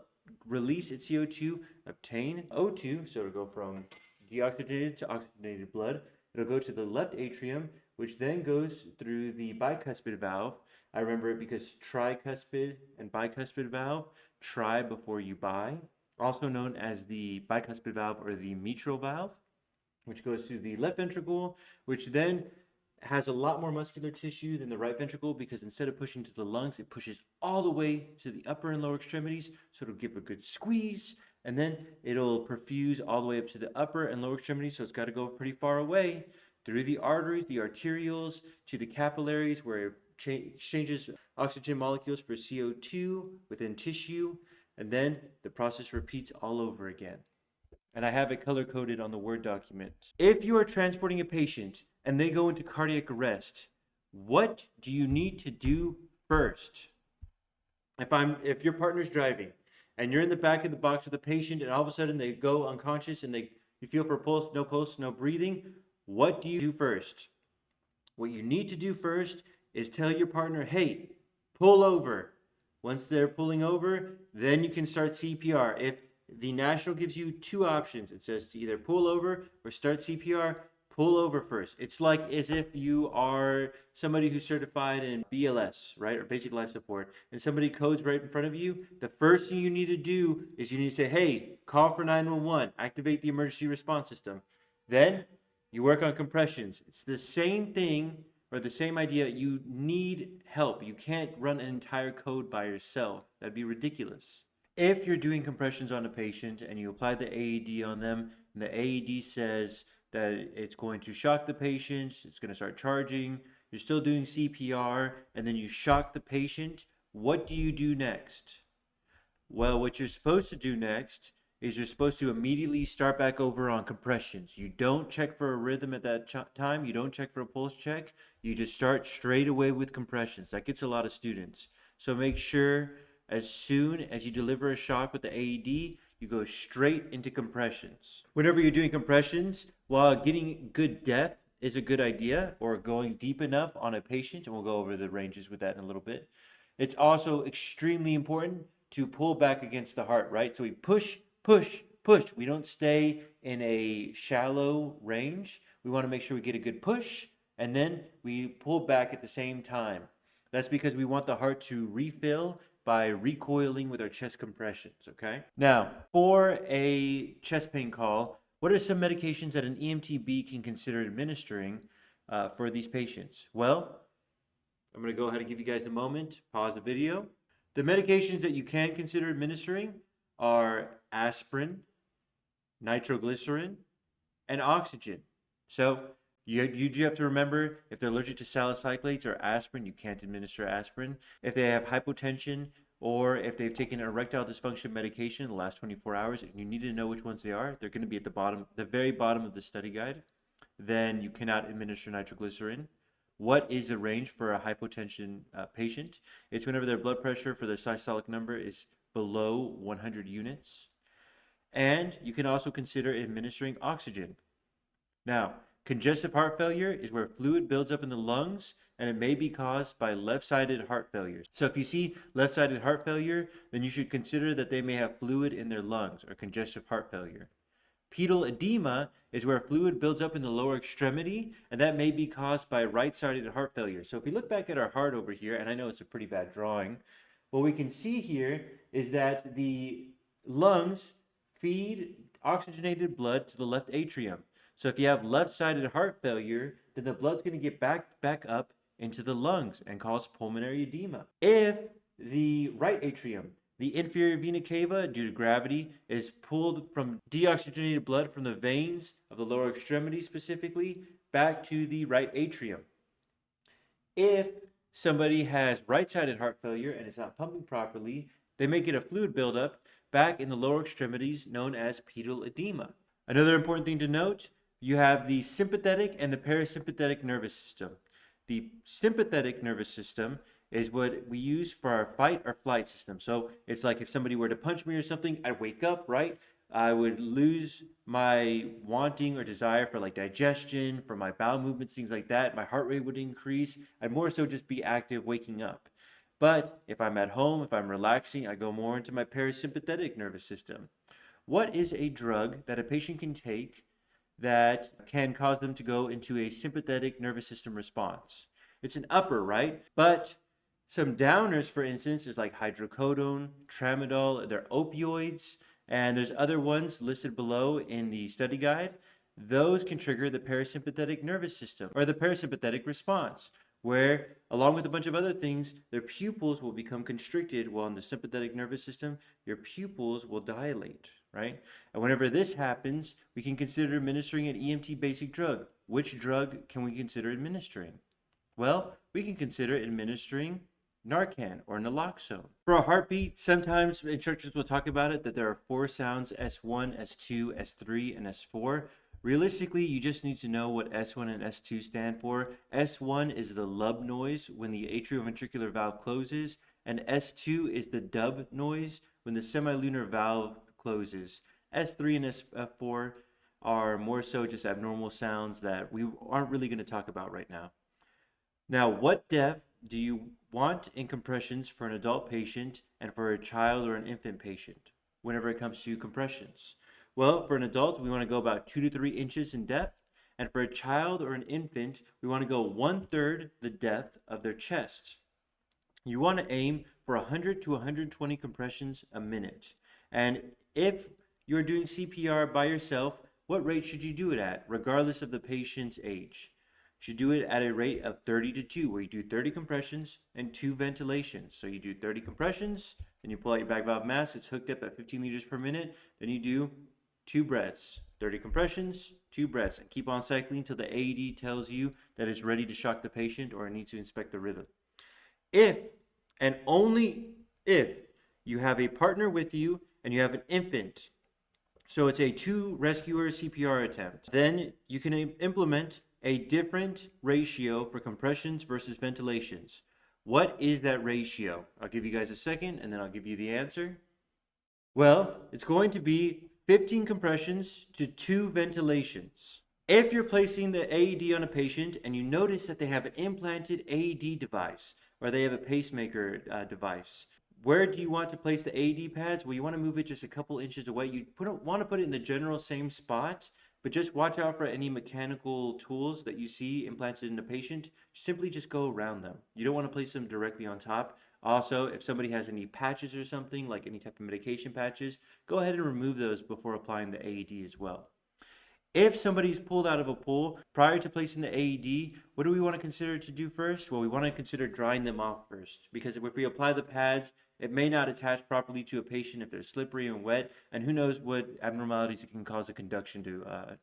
release its CO2, obtain O2, so it'll go from deoxygenated to oxygenated blood. It'll go to the left atrium, which then goes through the bicuspid valve. I remember it because tricuspid and bicuspid valve, tri before you bi, also known as the bicuspid valve or the mitral valve, which goes through the left ventricle, which then has a lot more muscular tissue than the right ventricle, because instead of pushing to the lungs, it pushes all the way to the upper and lower extremities, so it'll give a good squeeze, and then it'll perfuse all the way up to the upper and lower extremities, so it's got to go pretty far away through the arteries, the arterioles, to the capillaries, where it exchanges oxygen molecules for CO2 within tissue, and then the process repeats all over again. And I have it color-coded on the Word document. If you are transporting a patient and they go into cardiac arrest, what do you need to do first? If your partner's driving and you're in the back of the box with the patient and all of a sudden they go unconscious and you feel for pulse, no breathing, what do you do first? What you need to do first is tell your partner, hey, pull over. Once they're pulling over, then you can start CPR. If the national gives you two options, it says to either pull over or start CPR, pull over first. It's like as if you are somebody who's certified in BLS, right, or basic life support, and somebody codes right in front of you. The first thing you need to do is you need to say, hey, call for 911, activate the emergency response system. Then you work on compressions. It's the same thing or the same idea. You need help. You can't run an entire code by yourself. That'd be ridiculous. If you're doing compressions on a patient and you apply the AED on them, and the AED says that it's going to shock the patient, it's going to start charging, you're still doing CPR, and then you shock the patient, what do you do next? Well, what you're supposed to do next is you're supposed to immediately start back over on compressions. You don't check for a rhythm at that time. You don't check for a pulse check. You just start straight away with compressions. That gets a lot of students. So make sure as soon as you deliver a shock with the AED, you go straight into compressions. Whenever you're doing compressions, while getting good depth is a good idea, or going deep enough on a patient, and we'll go over the ranges with that in a little bit, it's also extremely important to pull back against the heart, right? So we push, push, push. We don't stay in a shallow range. We want to make sure we get a good push, and then we pull back at the same time. That's because we want the heart to refill by recoiling with our chest compressions, okay? Now, for a chest pain call, what are some medications that an EMT-B can consider administering for these patients? Well, I'm going to go ahead and give you guys a moment, pause the video. The medications that you can consider administering are aspirin, nitroglycerin, and oxygen. So you do have to remember, if they're allergic to salicylates or aspirin, you can't administer aspirin. If they have hypotension, or if they've taken erectile dysfunction medication in the last 24 hours, and you need to know which ones they are, they're going to be at the bottom, the very bottom of the study guide, then you cannot administer nitroglycerin. What is the range for a hypotension patient? It's whenever their blood pressure for their systolic number is below 100 units. And you can also consider administering oxygen. Now, congestive heart failure is where fluid builds up in the lungs, and it may be caused by left-sided heart failure. So if you see left-sided heart failure, then you should consider that they may have fluid in their lungs, or congestive heart failure. Pedal edema is where fluid builds up in the lower extremity, and that may be caused by right-sided heart failure. So if we look back at our heart over here, and I know it's a pretty bad drawing, what we can see here is that the lungs feed oxygenated blood to the left atrium. So if you have left-sided heart failure, then the blood's going to get back up into the lungs and cause pulmonary edema. If the right atrium, the inferior vena cava, due to gravity, is pulled from deoxygenated blood from the veins of the lower extremity specifically back to the right atrium. If somebody has right-sided heart failure and is not pumping properly, they may get a fluid buildup back in the lower extremities known as pedal edema. Another important thing to note, you have the sympathetic and the parasympathetic nervous system. The sympathetic nervous system is what we use for our fight or flight system. So it's like if somebody were to punch me or something, I'd wake up, right? I would lose my wanting or desire for like digestion, for my bowel movements, things like that. My heart rate would increase. I'd more so just be active waking up. But if I'm at home, if I'm relaxing, I go more into my parasympathetic nervous system. What is a drug that a patient can take that can cause them to go into a sympathetic nervous system response? It's an upper, right? But some downers, for instance, is like hydrocodone, tramadol, they're opioids, and there's other ones listed below in the study guide. Those can trigger the parasympathetic nervous system or the parasympathetic response, where along with a bunch of other things, their pupils will become constricted, while in the sympathetic nervous system, your pupils will dilate, right? And whenever this happens, we can consider administering an EMT basic drug. Which drug can we consider administering? Well, we can consider administering Narcan or naloxone. For a heartbeat, sometimes in churches will talk about it that there are 4 sounds, S1, S2, S3, and S4. Realistically, you just need to know what S1 and S2 stand for. S1 is the lub noise when the atrioventricular valve closes, and S2 is the dub noise when the semilunar valve closes. S3 and S4 are more so just abnormal sounds that we aren't really going to talk about right now. Now, what depth do you want in compressions for an adult patient and for a child or an infant patient whenever it comes to compressions? Well, for an adult, we want to go about 2 to 3 inches in depth. And for a child or an infant, we want to go 1/3 the depth of their chest. You want to aim for 100 to 120 compressions a minute. And if you're doing CPR by yourself, what rate should you do it at, regardless of the patient's age? You should do it at a rate of 30 to 2, where you do 30 compressions and 2 ventilations. So you do 30 compressions, then you pull out your back valve mask, it's hooked up at 15 liters per minute, then you do 2 breaths. 30 compressions, 2 breaths, and keep on cycling until the AED tells you that it's ready to shock the patient or it needs to inspect the rhythm. If and only if you have a partner with you and you have an infant, so it's a 2 rescuer CPR attempt, then you can implement a different ratio for compressions versus ventilations. What is that ratio? I'll give you guys a second and then I'll give you the answer. Well, it's going to be 15 compressions to 2 ventilations. If you're placing the AED on a patient and you notice that they have an implanted AED device or they have a pacemaker device, where do you want to place the AED pads? Well, you want to move it just a couple inches away. You want to put it in the general same spot, but just watch out for any mechanical tools that you see implanted in the patient. Simply just go around them. You don't want to place them directly on top. Also, if somebody has any patches or something, like any type of medication patches, go ahead and remove those before applying the AED as well. If somebody's pulled out of a pool prior to placing the AED, what do we want to consider to do first? Well, we want to consider drying them off first, because if we apply the pads, it may not attach properly to a patient if they're slippery and wet, and who knows what abnormalities it can cause a conduction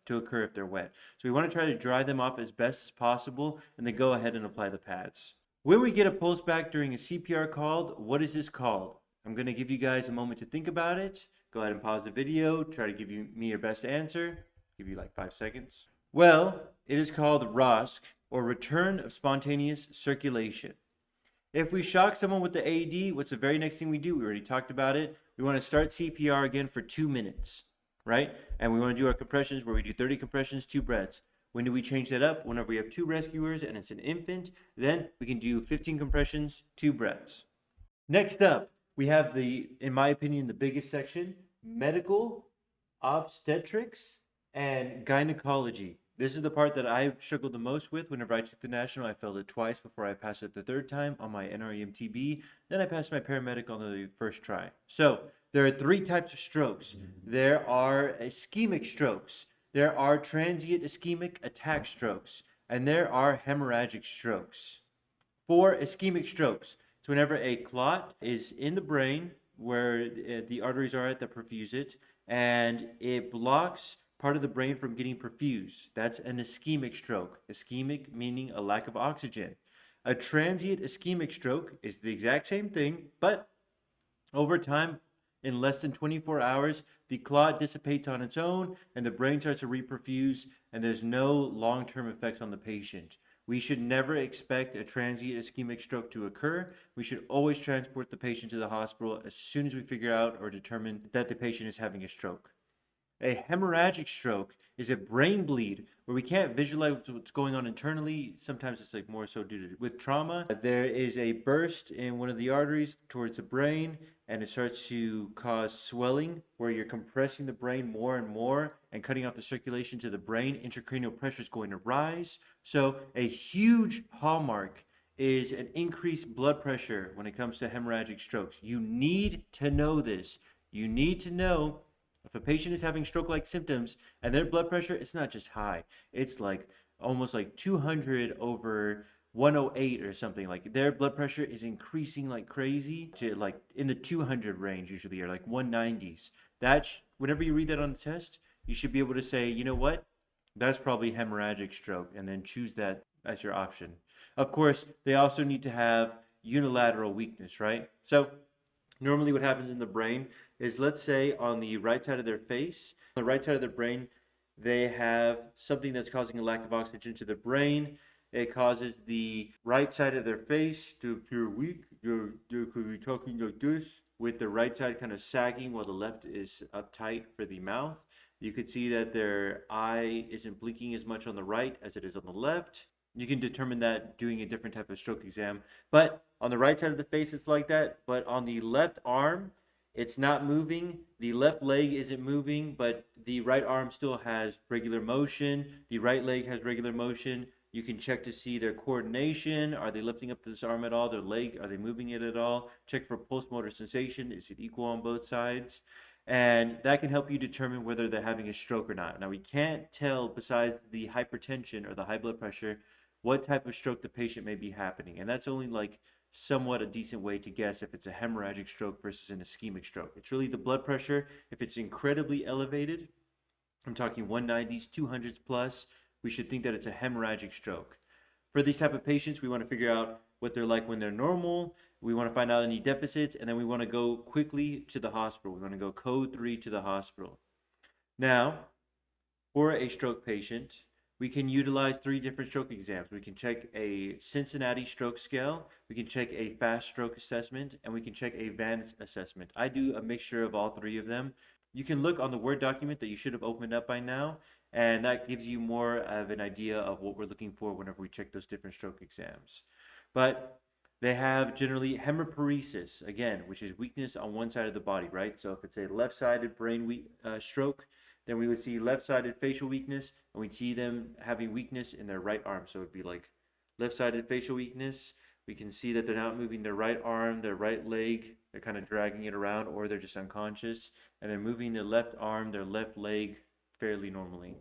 to occur if they're wet. So we want to try to dry them off as best as possible, and then go ahead and apply the pads. When we get a pulse back during a CPR call, what is this called? I'm going to give you guys a moment to think about it. Go ahead and pause the video, try to give me your best answer. Give you like 5 seconds. Well, it is called ROSC, or return of spontaneous circulation. If we shock someone with the AED, what's the very next thing we do? We already talked about it. We want to start CPR again for 2 minutes, right? And we want to do our compressions where we do 30 compressions, 2 breaths. When do we change that up? Whenever we have 2 rescuers and it's an infant, then we can do 15 compressions, 2 breaths. Next up, we have in my opinion, the biggest section, medical obstetrics and gynecology. This is the part that I struggled the most with whenever I took the national. I failed it twice before I passed it the 3rd time on my NREMT-B. Then I passed my paramedic on the first try. So there are 3 types of strokes. There are ischemic strokes. There are transient ischemic attack strokes. And there are hemorrhagic strokes. For ischemic strokes, it's whenever a clot is in the brain where the arteries are that perfuse it, and it blocks part of the brain from getting perfused. That's an ischemic stroke. Ischemic meaning a lack of oxygen. A transient ischemic stroke is the exact same thing, but over time, in less than 24 hours, the clot dissipates on its own and the brain starts to reperfuse, and there's no long-term effects on the patient. We should never expect a transient ischemic stroke to occur. We should always transport the patient to the hospital as soon as we figure out or determine that the patient is having a stroke. A hemorrhagic stroke is a brain bleed where we can't visualize what's going on internally. Sometimes it's like more so due to with trauma. There is a burst in one of the arteries towards the brain, and it starts to cause swelling where you're compressing the brain more and more and cutting off the circulation to the brain. Intracranial pressure is going to rise. So a huge hallmark is an increased blood pressure when it comes to hemorrhagic strokes. You need to know this. You need to know if a patient is having stroke-like symptoms and their blood pressure, it's not just high. It's like almost like 200 over 108 or something. Like their blood pressure is increasing like crazy to like in the 200 range usually, or like 190s. Whenever you read that on the test, you should be able to say, you know what? That's probably hemorrhagic stroke, and then choose that as your option. Of course, they also need to have unilateral weakness, right? So normally what happens in the brain is, let's say on the right side of their face, on the right side of their brain, they have something that's causing a lack of oxygen to the brain. It causes the right side of their face to appear weak. They're talking like this, with the right side kind of sagging while the left is uptight for the mouth. You could see that their eye isn't blinking as much on the right as it is on the left. You can determine that doing a different type of stroke exam. But on the right side of the face, it's like that. But on the left arm, it's not moving. The left leg isn't moving, but the right arm still has regular motion. The right leg has regular motion. You can check to see their coordination. Are they lifting up this arm at all? Their leg, are they moving it at all? Check for pulse motor sensation. Is it equal on both sides? And that can help you determine whether they're having a stroke or not. Now, we can't tell, besides the hypertension or the high blood pressure, what type of stroke the patient may be happening. And that's only like somewhat a decent way to guess if it's a hemorrhagic stroke versus an ischemic stroke. It's really the blood pressure. If it's incredibly elevated, I'm talking 190s, 200s plus, we should think that it's a hemorrhagic stroke. For these type of patients, we want to figure out what they're like when they're normal. We want to find out any deficits, and then we want to go quickly to the hospital. We want to go code 3 to the hospital. Now, for a stroke patient, we can utilize 3 different stroke exams. We can check a Cincinnati stroke scale, we can check a fast stroke assessment, and we can check a Vance assessment. I do a mixture of all 3 of them. You can look on the Word document that you should have opened up by now, and that gives you more of an idea of what we're looking for whenever we check those different stroke exams. But they have generally hemiparesis, again, which is weakness on one side of the body, right? So if it's a left-sided brain stroke, then we would see left-sided facial weakness, and we'd see them having weakness in their right arm. So it'd be like left-sided facial weakness. We can see that they're not moving their right arm, their right leg. They're kind of dragging it around, or they're just unconscious. And they're moving their left arm, their left leg fairly normally.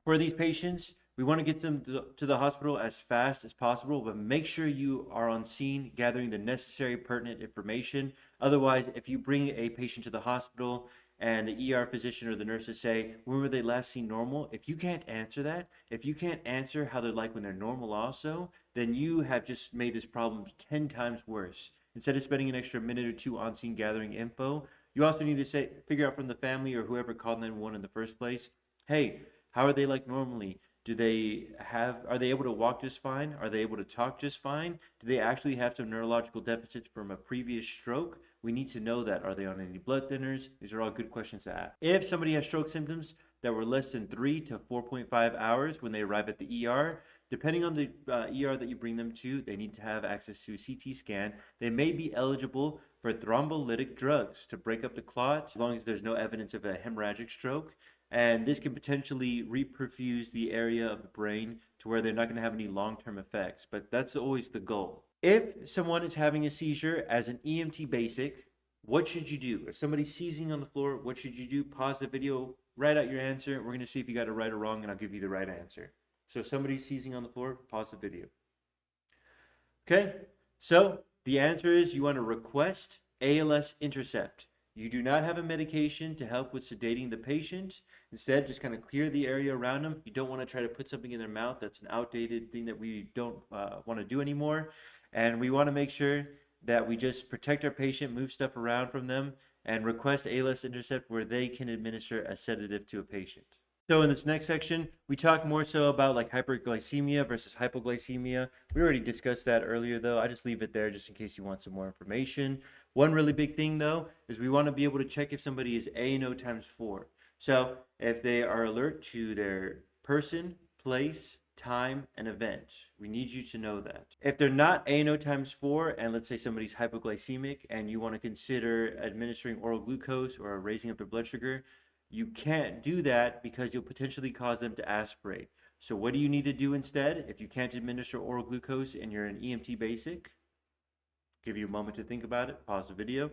For these patients, we want to get them to the hospital as fast as possible, but make sure you are on scene gathering the necessary pertinent information. Otherwise, if you bring a patient to the hospital and the ER physician or the nurses say, when were they last seen normal? If you can't answer that, if you can't answer how they're like when they're normal also, then you have just made this problem 10 times worse. Instead of spending an extra minute or 2 on scene gathering info, you also need to figure out from the family or whoever called 911 in the first place, hey, how are they like normally? Are they able to walk just fine? Are they able to talk just fine? Do they actually have some neurological deficits from a previous stroke? We need to know that. Are they on any blood thinners? These are all good questions to ask. If somebody has stroke symptoms that were less than 3 to 4.5 hours when they arrive at the ER, depending on the ER that you bring them to, they need to have access to a CT scan. They may be eligible for thrombolytic drugs to break up the clot, as long as there's no evidence of a hemorrhagic stroke. And this can potentially reperfuse the area of the brain to where they're not going to have any long-term effects, but that's always the goal. If someone is having a seizure as an EMT basic, what should you do? If somebody's seizing on the floor, what should you do? Pause the video, write out your answer. We're going to see if you got it right or wrong, and I'll give you the right answer. So if somebody's seizing on the floor, pause the video. Okay, so the answer is you want to request ALS intercept. You do not have a medication to help with sedating the patient. Instead, just kind of clear the area around them. You don't want to try to put something in their mouth. That's an outdated thing that we don't want to do anymore. And we want to make sure that we just protect our patient, move stuff around from them, and request ALS intercept where they can administer a sedative to a patient. So in this next section, we talk more so about like hyperglycemia versus hypoglycemia. We already discussed that earlier though. I just leave it there just in case you want some more information. One really big thing though is we want to be able to check if somebody is ANO times 4. So if they are alert to their person, place, time, and event, we need you to know that. If they're not ANO times 4, and let's say somebody's hypoglycemic and you want to consider administering oral glucose or raising up their blood sugar, you can't do that because you'll potentially cause them to aspirate. So what do you need to do instead if you can't administer oral glucose and you're an EMT basic? Give you a moment to think about it. Pause the video.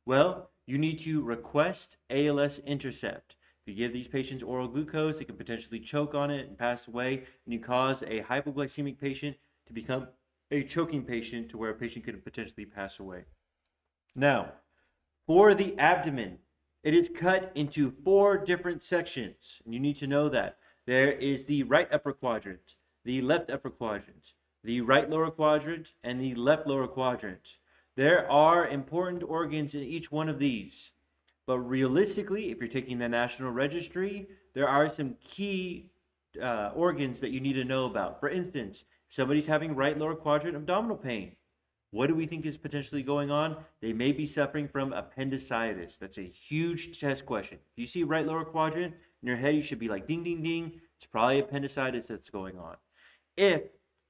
Well, you need to request ALS intercept. If you give these patients oral glucose, they can potentially choke on it and pass away, and you cause a hypoglycemic patient to become a choking patient to where a patient could potentially pass away. Now, for the abdomen, it is cut into 4 different sections, and you need to know that. There is the right upper quadrant, the left upper quadrant, the right lower quadrant, and the left lower quadrant. There are important organs in each one of these, but realistically, if you're taking the National Registry, there are some key organs that you need to know about. For instance, if somebody's having right lower quadrant abdominal pain, what do we think is potentially going on? They may be suffering from appendicitis. That's a huge test question. If you see right lower quadrant in your head, you should be like, ding, ding, ding. It's probably appendicitis that's going on. If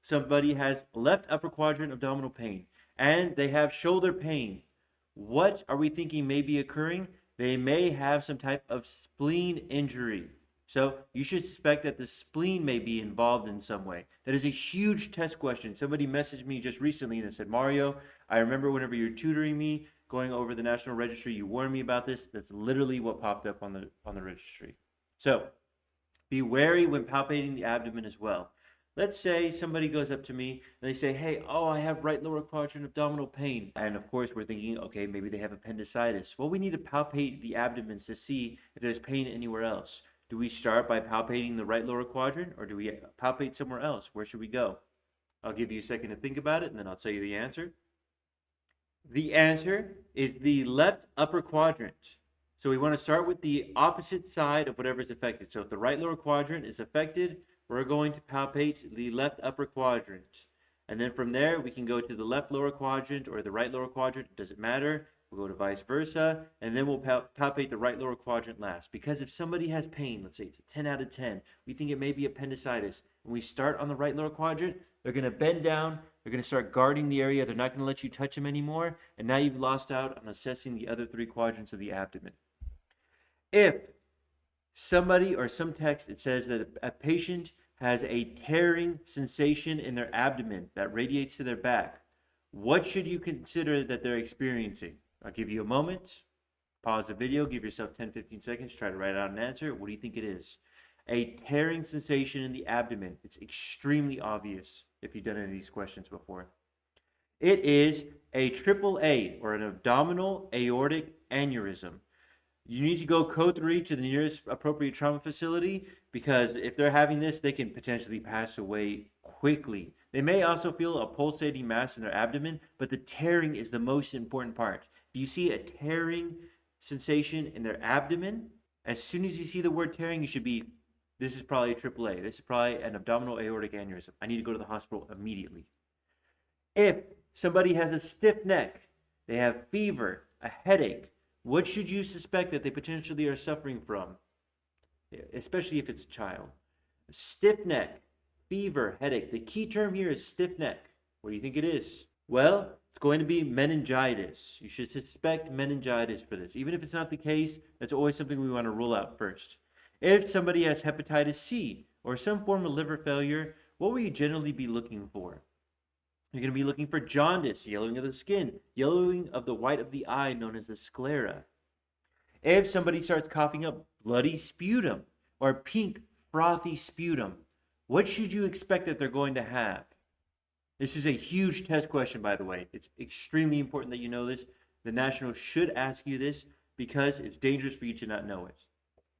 somebody has left upper quadrant abdominal pain and they have shoulder pain, what are we thinking may be occurring? They may have some type of spleen injury. So you should suspect that the spleen may be involved in some way. That is a huge test question. Somebody messaged me just recently and said, Mario, I remember whenever you're tutoring me, going over the National Registry, you warned me about this. That's literally what popped up on the registry. So be wary when palpating the abdomen as well. Let's say somebody goes up to me and they say, hey, I have right lower quadrant abdominal pain. And of course, we're thinking, okay, maybe they have appendicitis. Well, we need to palpate the abdomen to see if there's pain anywhere else. Do we start by palpating the right lower quadrant, or do we palpate somewhere else? Where should we go? I'll give you a second to think about it, and then I'll tell you the answer. The answer is the left upper quadrant. So we want to start with the opposite side of whatever is affected. So if the right lower quadrant is affected, we're going to palpate the left upper quadrant. And then from there, we can go to the left lower quadrant or the right lower quadrant. It doesn't matter. We'll go to vice versa. And then we'll palpate the right lower quadrant last. Because if somebody has pain, let's say it's a 10 out of 10, we think it may be appendicitis. When we start on the right lower quadrant, they're going to bend down. They're going to start guarding the area. They're not going to let you touch them anymore. And now you've lost out on assessing the other 3 quadrants of the abdomen. If somebody or some text, it says that a patient has a tearing sensation in their abdomen that radiates to their back, what should you consider that they're experiencing? I'll give you a moment. Pause the video. Give yourself 10-15 seconds. Try to write out an answer. What do you think it is? A tearing sensation in the abdomen. It's extremely obvious if you've done any of these questions before. It is a AAA, or an abdominal aortic aneurysm. You need to go code 3 to the nearest appropriate trauma facility, because if they're having this, they can potentially pass away quickly. They may also feel a pulsating mass in their abdomen, but the tearing is the most important part. If you see a tearing sensation in their abdomen, as soon as you see the word tearing, you should be, this is probably a AAA. This is probably an abdominal aortic aneurysm. I need to go to the hospital immediately. If somebody has a stiff neck, they have fever, a headache, what should you suspect that they potentially are suffering from? Especially if it's a child. A stiff neck, fever, headache. The key term here is stiff neck. What do you think it is? Well, it's going to be meningitis. You should suspect meningitis for this. Even if it's not the case, that's always something we want to rule out first. If somebody has hepatitis C or some form of liver failure, what will you generally be looking for? You're going to be looking for jaundice, yellowing of the skin, yellowing of the white of the eye, known as the sclera. If somebody starts coughing up bloody sputum or pink frothy sputum, what should you expect that they're going to have? This is a huge test question, by the way. It's extremely important that you know this. The National should ask you this because it's dangerous for you to not know it.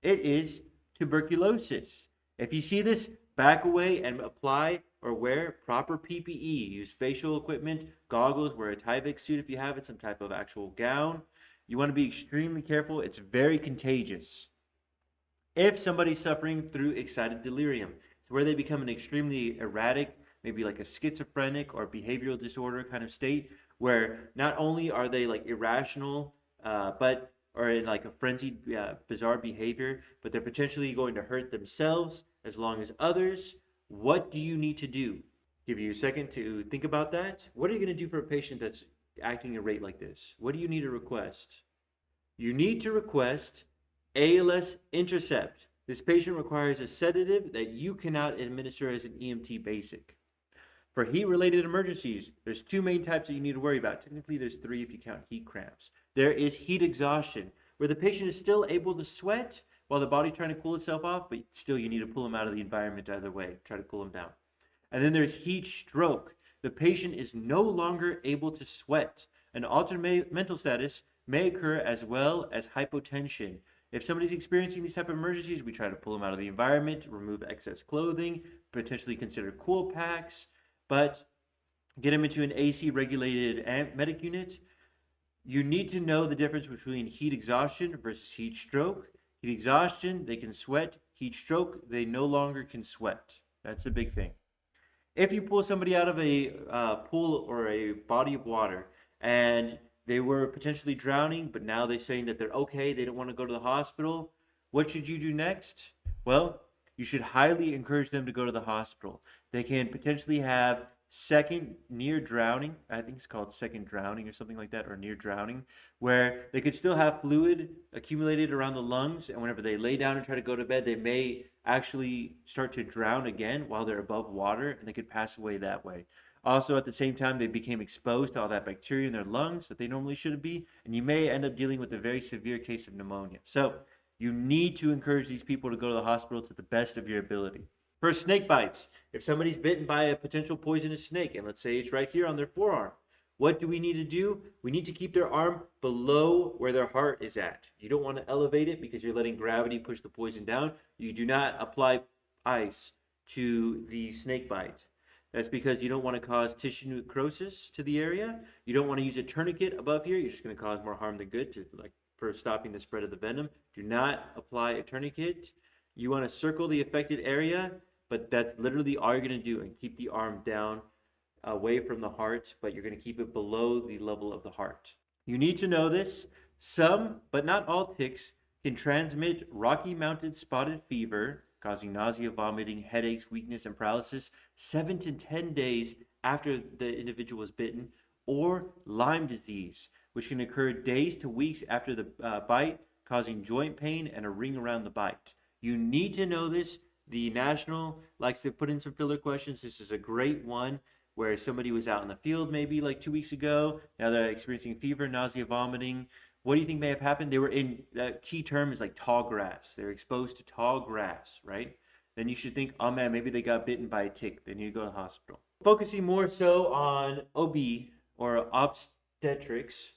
It is tuberculosis. If you see this, back away and apply or wear proper PPE. Use facial equipment, goggles, wear a Tyvek suit if you have it, some type of actual gown. You want to be extremely careful. It's very contagious. If somebody's suffering through excited delirium, it's where they become an extremely erratic, maybe like a schizophrenic or behavioral disorder kind of state, where not only are they like irrational, or in like a frenzied, bizarre behavior, but they're potentially going to hurt themselves as long as others. What do you need to do? Give you a second to think about that. What are you going to do for a patient that's acting a rate like this? What do you need to request? You need to request ALS intercept. This patient requires a sedative that you cannot administer as an EMT basic. For heat-related emergencies, there's 2 main types that you need to worry about. Technically, there's 3 if you count heat cramps. There is heat exhaustion, where the patient is still able to sweat while the body's trying to cool itself off, but still you need to pull them out of the environment either way, try to cool them down. And then there's heat stroke. The patient is no longer able to sweat. An alternate mental status may occur as well as hypotension. If somebody's experiencing these type of emergencies, we try to pull them out of the environment, remove excess clothing, potentially consider cool packs, but get them into an AC regulated medic unit. You need to know the difference between heat exhaustion versus heat stroke. Heat exhaustion, they can sweat. Heat stroke, they no longer can sweat. That's the big thing. If you pull somebody out of a pool or a body of water and they were potentially drowning, but now they're saying that they're okay, they don't want to go to the hospital, what should you do next? Well, you should highly encourage them to go to the hospital. They can potentially have second near drowning. I think it's called second drowning or something like that, or near drowning, where they could still have fluid accumulated around the lungs, and whenever they lay down and try to go to bed, they may actually start to drown again while they're above water, and they could pass away that way. Also, at the same time, they became exposed to all that bacteria in their lungs that they normally shouldn't be, and you may end up dealing with a very severe case of pneumonia. So you need to encourage these people to go to the hospital to the best of your ability. For snake bites, if somebody's bitten by a potential poisonous snake, and let's say it's right here on their forearm, what do we need to do? We need to keep their arm below where their heart is at. You don't want to elevate it because you're letting gravity push the poison down. You do not apply ice to the snake bite. That's because you don't want to cause tissue necrosis to the area. You don't want to use a tourniquet above here. You're just going to cause more harm than good for stopping the spread of the venom. Do not apply a tourniquet. You want to circle the affected area, but that's literally all you're going to do, and keep the arm down away from the heart, but you're going to keep it below the level of the heart. You need to know this. Some, but not all ticks can transmit Rocky Mountain spotted fever, causing nausea, vomiting, headaches, weakness, and paralysis 7 to 10 days after the individual was bitten, or Lyme disease, which can occur days to weeks after the bite, causing joint pain and a ring around the bite. You need to know this. The National likes to put in some filler questions. This is a great one where somebody was out in the field maybe like 2 weeks ago. Now they're experiencing fever, nausea, vomiting. What do you think may have happened? They were in, that key term is like tall grass. They're exposed to tall grass, right? Then you should think, oh man, maybe they got bitten by a tick. They need to go to the hospital. Focusing more so on OB or obstetrics,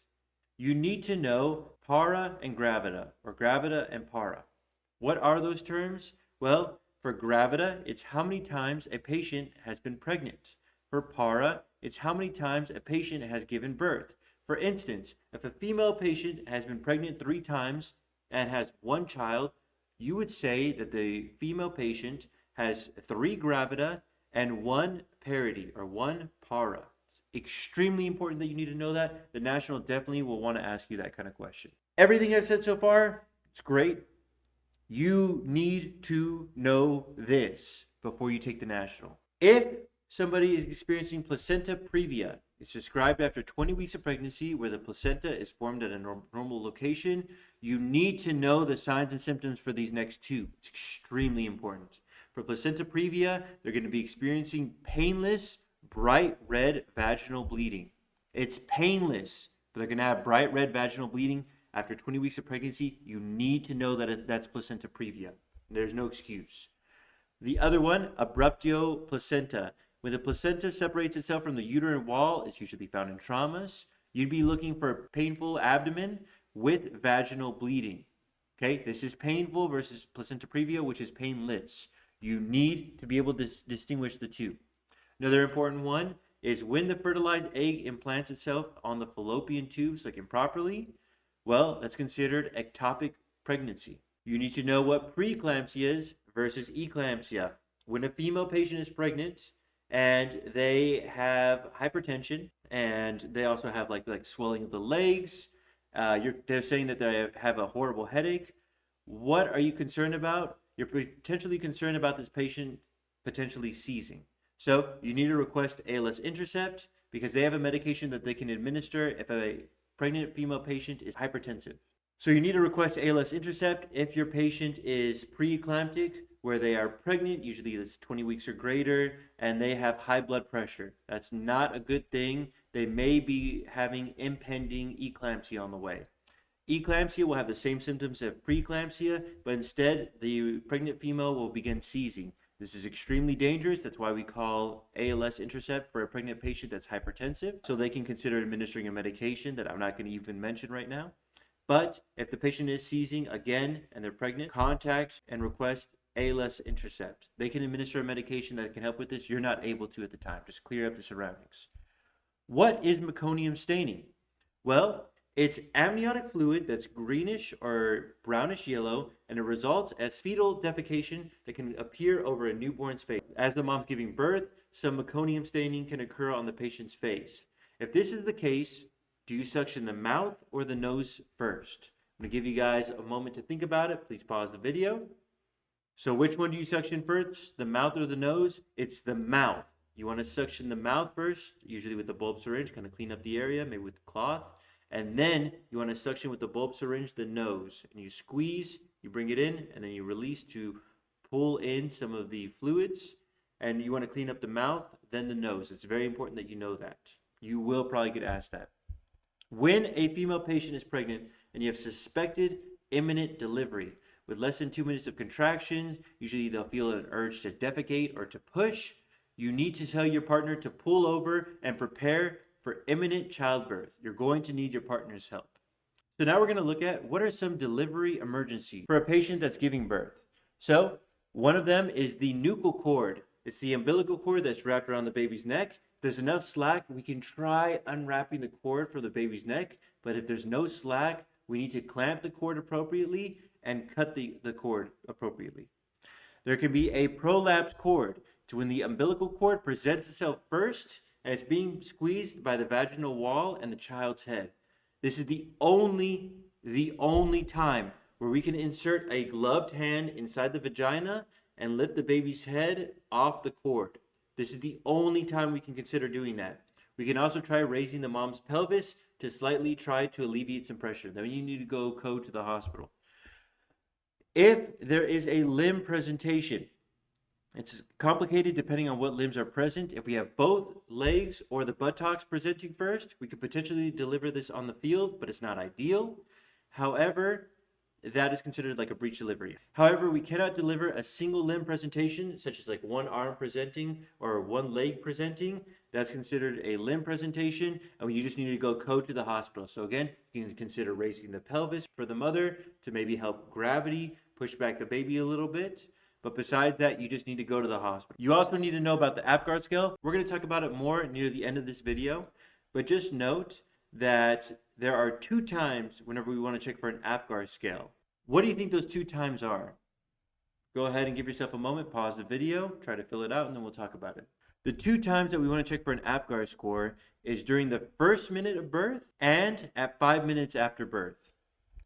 you need to know para and gravida, or gravida and para. What are those terms? Well, for gravida, it's how many times a patient has been pregnant. For para, it's how many times a patient has given birth. For instance, if a female patient has been pregnant 3 times and has 1 child, you would say that the female patient has 3 gravida and 1 parity, or 1 para. It's extremely important that you need to know that. The National definitely will want to ask you that kind of question. Everything I've said so far, it's great. You need to know this before you take the National. If somebody is experiencing placenta previa, it's described after 20 weeks of pregnancy where the placenta is formed at a normal location. You need to know the signs and symptoms for these next 2. It's extremely important. For placenta previa, they're going to be experiencing painless, bright red vaginal bleeding. It's painless, but they're going to have bright red vaginal bleeding. After 20 weeks of pregnancy, you need to know that that's placenta previa. There's no excuse. The other one, abruptio placenta. When the placenta separates itself from the uterine wall, it's usually found in traumas. You'd be looking for painful abdomen with vaginal bleeding. Okay, this is painful versus placenta previa, which is painless. You need to be able to distinguish the two. Another important one is when the fertilized egg implants itself on the fallopian tubes, like improperly, well, that's considered ectopic pregnancy. You need to know what preeclampsia is versus eclampsia. When a female patient is pregnant and they have hypertension and they also have like swelling of the legs, they're saying that they have a horrible headache. What are you concerned about? You're potentially concerned about this patient potentially seizing. So you need to request ALS Intercept because they have a medication that they can administer if a pregnant female patient is hypertensive. So you need to request ALS Intercept if your patient is preeclamptic, where they are pregnant, usually it's 20 weeks or greater, and they have high blood pressure. That's not a good thing. They may be having impending eclampsia on the way. Eclampsia will have the same symptoms of preeclampsia, but instead the pregnant female will begin seizing. This is extremely dangerous. That's why we call ALS Intercept for a pregnant patient that's hypertensive. So they can consider administering a medication that I'm not going to even mention right now. But if the patient is seizing again and they're pregnant, contact and request ALS Intercept. They can administer a medication that can help with this. You're not able to at the time. Just clear up the surroundings. What is meconium staining? Well, it's amniotic fluid that's greenish or brownish yellow, and it results as fetal defecation that can appear over a newborn's face. As the mom's giving birth, some meconium staining can occur on the patient's face. If this is the case, do you suction the mouth or the nose first? I'm going to give you guys a moment to think about it. Please pause the video. So which one do you suction first, the mouth or the nose? It's the mouth. You want to suction the mouth first, usually with the bulb syringe, kind of clean up the area, maybe with the cloth. And then you want to suction with the bulb syringe the nose. And you squeeze, you bring it in, and then you release to pull in some of the fluids. And you want to clean up the mouth, then the nose. It's very important that you know that. You will probably get asked that. When a female patient is pregnant and you have suspected imminent delivery with less than 2 minutes of contractions, usually they'll feel an urge to defecate or to push, you need to tell your partner to pull over and prepare for imminent childbirth. You're going to need your partner's help. So now we're going to look at what are some delivery emergencies for a patient that's giving birth. So one of them is the nuchal cord. It's the umbilical cord that's wrapped around the baby's neck. If there's enough slack, we can try unwrapping the cord from the baby's neck. But if there's no slack, we need to clamp the cord appropriately and cut the cord appropriately. There can be a prolapse cord. It's when the umbilical cord presents itself first and it's being squeezed by the vaginal wall and the child's head. This is the only time where we can insert a gloved hand inside the vagina and lift the baby's head off the cord. This is the only time we can consider doing that. We can also try raising the mom's pelvis to slightly try to alleviate some pressure. Then you need to go to the hospital. If there is a limb presentation, it's complicated depending on what limbs are present. If we have both legs or the buttocks presenting first, we could potentially deliver this on the field, but it's not ideal. However, that is considered like a breech delivery. However, we cannot deliver a single limb presentation, such as like one arm presenting or one leg presenting. That's considered a limb presentation, and you just need to go to the hospital. So again, you can consider raising the pelvis for the mother to maybe help gravity push back the baby a little bit. But besides that, you just need to go to the hospital. You also need to know about the APGAR scale. We're going to talk about it more near the end of this video, but just note that there are 2 times whenever we want to check for an APGAR scale. What do you think those 2 times are? Go ahead and give yourself a moment, pause the video, try to fill it out, and then we'll talk about it. The 2 times that we want to check for an APGAR score is during the first minute of birth and at 5 minutes after birth.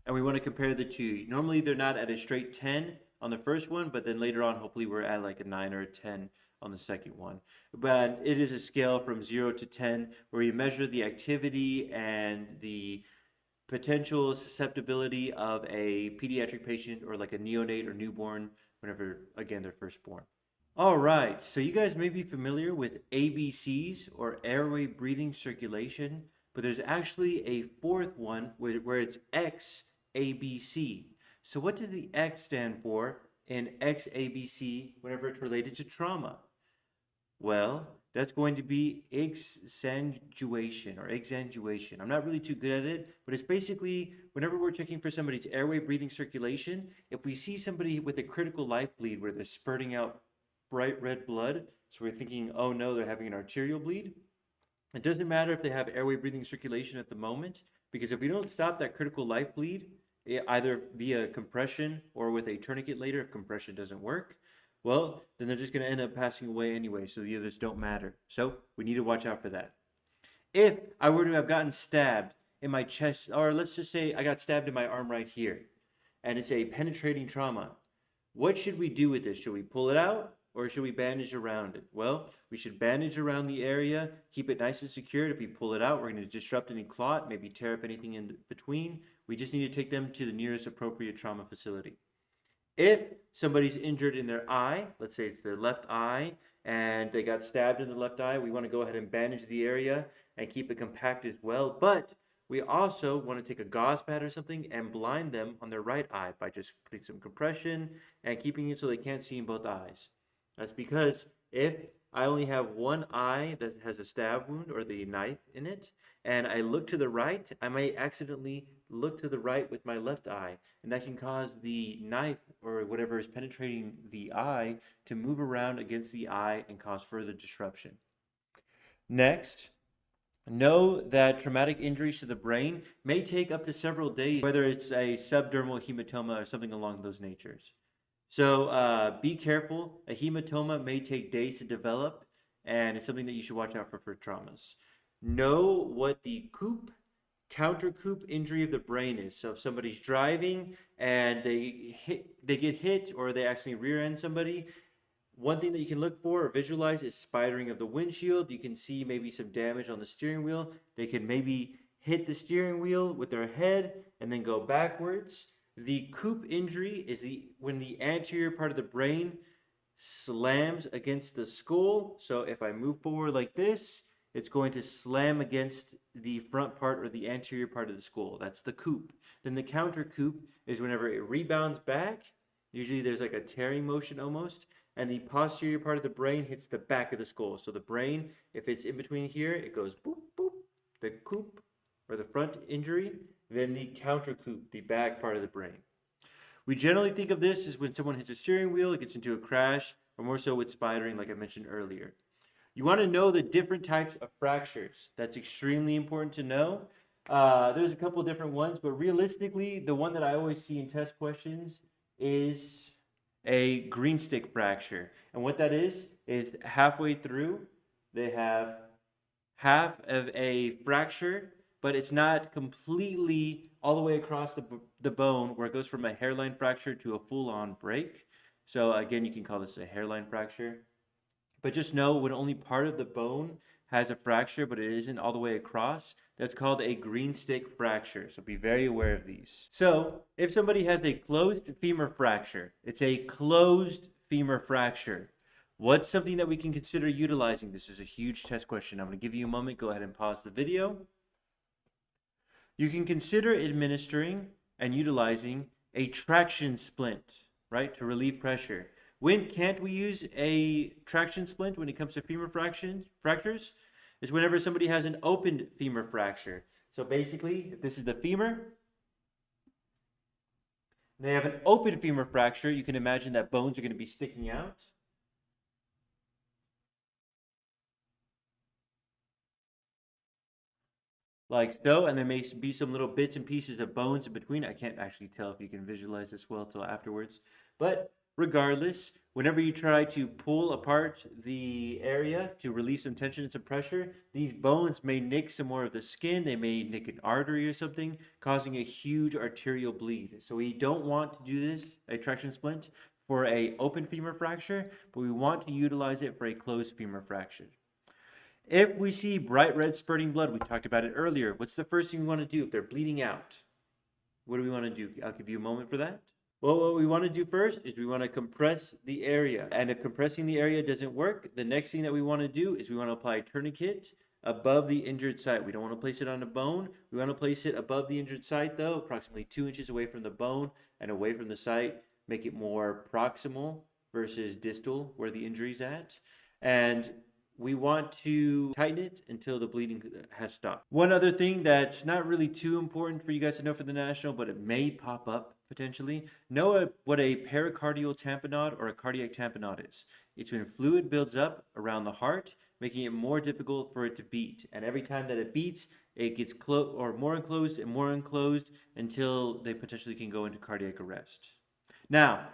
And we want to compare the 2. Normally they're not at a straight 10 on the first one, but then later on, hopefully we're at like a 9 or a 10 on the second one. But it is a scale from 0 to 10 where you measure the activity and the potential susceptibility of a pediatric patient or like a neonate or newborn whenever, again, they're first born. All right, so you guys may be familiar with ABCs or airway, breathing, circulation, but there's actually a 4th one where it's XABC. So what does the X stand for in XABC whenever it's related to trauma? Well, that's going to be exsanguation or exsanguation. I'm not really too good at it, but it's basically whenever we're checking for somebody's airway, breathing, circulation, if we see somebody with a critical life bleed where they're spurting out bright red blood, so we're thinking, oh no, they're having an arterial bleed. It doesn't matter if they have airway, breathing, circulation at the moment, because if we don't stop that critical life bleed, either via compression or with a tourniquet later, if compression doesn't work, well, then they're just going to end up passing away anyway, so the others don't matter. So we need to watch out for that. If I were to have gotten stabbed in my chest, or let's just say I got stabbed in my arm right here, and it's a penetrating trauma, what should we do with this? Should we pull it out, or should we bandage around it? Well, we should bandage around the area, keep it nice and secured. If we pull it out, we're going to disrupt any clot, maybe tear up anything in between. We just need to take them to the nearest appropriate trauma facility. If somebody's injured in their eye, let's say it's their left eye, and they got stabbed in the left eye, we want to go ahead and bandage the area and keep it compact as well. But we also want to take a gauze pad or something and blind them on their right eye by just putting some compression and keeping it so they can't see in both eyes. That's because if I only have one eye that has a stab wound or the knife in it, and I look to the right, I may accidentally look to the right with my left eye, and that can cause the knife or whatever is penetrating the eye to move around against the eye and cause further disruption. Next, know that traumatic injuries to the brain may take up to several days, whether it's a subdermal hematoma or something along those natures. So be careful. A hematoma may take days to develop, and it's something that you should watch out for traumas. Know what the COOP countercoup injury of the brain is. So if somebody's driving and they get hit, or they accidentally rear end somebody, one thing that you can look for or visualize is spidering of the windshield. You can see maybe some damage on the steering wheel. They can maybe hit the steering wheel with their head and then go backwards. The coup injury is when the anterior part of the brain slams against the skull. So if I move forward like this, it's going to slam against the front part or the anterior part of the skull. That's the coup. Then the counter coup is whenever it rebounds back. Usually there's like a tearing motion almost, and the posterior part of the brain hits the back of the skull. So the brain, if it's in between here, it goes boop, boop, the coup, or the front injury, then the counter coup, the back part of the brain. We generally think of this as when someone hits a steering wheel, it gets into a crash, or more so with spidering, like I mentioned earlier. You want to know the different types of fractures. That's extremely important to know. There's a couple different ones, but realistically, the one that I always see in test questions is a green stick fracture. And what that is halfway through, they have half of a fracture, but it's not completely all the way across the bone, where it goes from a hairline fracture to a full-on break. So again, you can call this a hairline fracture. But just know when only part of the bone has a fracture, but it isn't all the way across, that's called a green stick fracture. So be very aware of these. So if somebody has a closed femur fracture, it's a closed femur fracture. What's something that we can consider utilizing? This is a huge test question. I'm going to give you a moment. Go ahead and pause the video. You can consider administering and utilizing a traction splint, right, to relieve pressure. When can't we use a traction splint when it comes to femur fractures? Is whenever somebody has an opened femur fracture. So basically, if this is the femur, they have an open femur fracture, you can imagine that bones are going to be sticking out. Like so, and there may be some little bits and pieces of bones in between. I can't actually tell if you can visualize this well till afterwards. But regardless, whenever you try to pull apart the area to release some tension and some pressure, these bones may nick some more of the skin. They may nick an artery or something, causing a huge arterial bleed. So we don't want to do this, a traction splint, for a open femur fracture, but we want to utilize it for a closed femur fracture. If we see bright red spurting blood, we talked about it earlier, what's the first thing we want to do if they're bleeding out? What do we want to do? I'll give you a moment for that. Well, what we want to do first is we want to compress the area. And if compressing the area doesn't work, the next thing that we want to do is we want to apply a tourniquet above the injured site. We don't want to place it on the bone. We want to place it above the injured site, though, approximately 2 inches away from the bone and away from the site. Make it more proximal versus distal where the injury's at. And we want to tighten it until the bleeding has stopped. One other thing that's not really too important for you guys to know for the national, but it may pop up potentially. Know what a pericardial tamponade or a cardiac tamponade is. It's when fluid builds up around the heart, making it more difficult for it to beat. And every time that it beats, it gets more enclosed until they potentially can go into cardiac arrest. Now,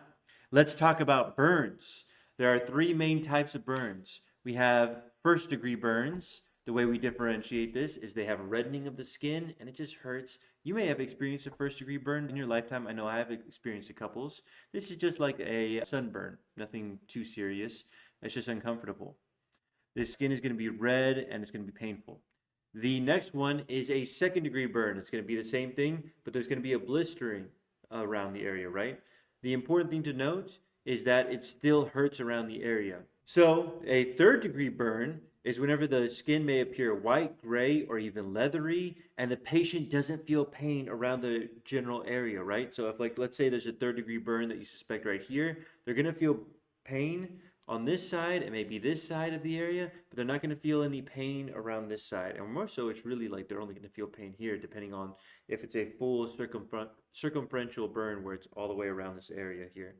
let's talk about burns. There are 3 main types of burns. We have first degree burns. The way we differentiate this is they have reddening of the skin and it just hurts. You may have experienced a first degree burn in your lifetime. I know I have experienced a couple. This is just like a sunburn, nothing too serious. It's just uncomfortable. The skin is going to be red and it's going to be painful. The next one is a second degree burn. It's going to be the same thing, but there's going to be a blistering around the area, right? The important thing to note is that it still hurts around the area. So a third degree burn is whenever the skin may appear white, gray, or even leathery, and the patient doesn't feel pain around the general area, right? So if, like, let's say there's a third degree burn that you suspect right here, they're going to feel pain on this side and maybe this side of the area, but they're not going to feel any pain around this side. And more so, it's really like they're only going to feel pain here, depending on if it's a full circumferential burn where it's all the way around this area here.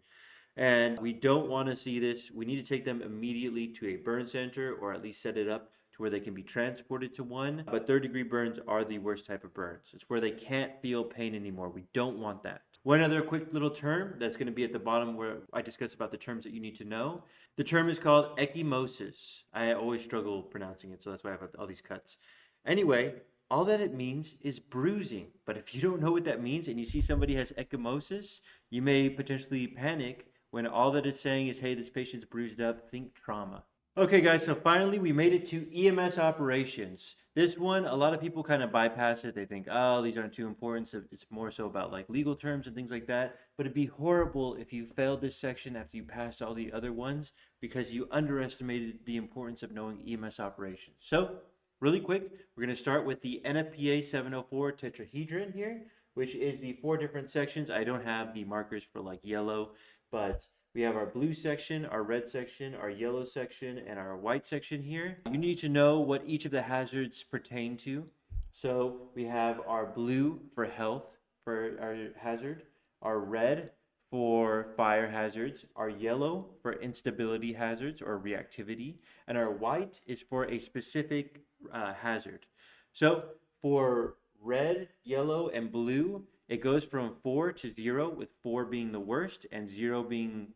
And we don't want to see this. We need to take them immediately to a burn center, or at least set it up to where they can be transported to one. But third degree burns are the worst type of burns. It's where they can't feel pain anymore. We don't want that. One other quick little term that's going to be at the bottom where I discuss about the terms that you need to know. The term is called ecchymosis. I always struggle pronouncing it, so that's why I have all these cuts. Anyway, all that it means is bruising. But if you don't know what that means and you see somebody has ecchymosis, you may potentially panic when all that it's saying is, hey, this patient's bruised up, think trauma. Okay, guys, so finally we made it to EMS operations. This one, a lot of people kind of bypass it. They think, oh, these aren't too important. So it's more so about like legal terms and things like that. But it'd be horrible if you failed this section after you passed all the other ones because you underestimated the importance of knowing EMS operations. So really quick, we're going to start with the NFPA 704 tetrahedron here, which is the 4 different sections. I don't have the markers for like yellow, but we have our blue section, our red section, our yellow section, and our white section here. You need to know what each of the hazards pertain to. So we have our blue for health for our hazard, our red for fire hazards, our yellow for instability hazards or reactivity, and our white is for a specific hazard. So for red, yellow, and blue, it goes from 4 to 0, with 4 being the worst and 0 being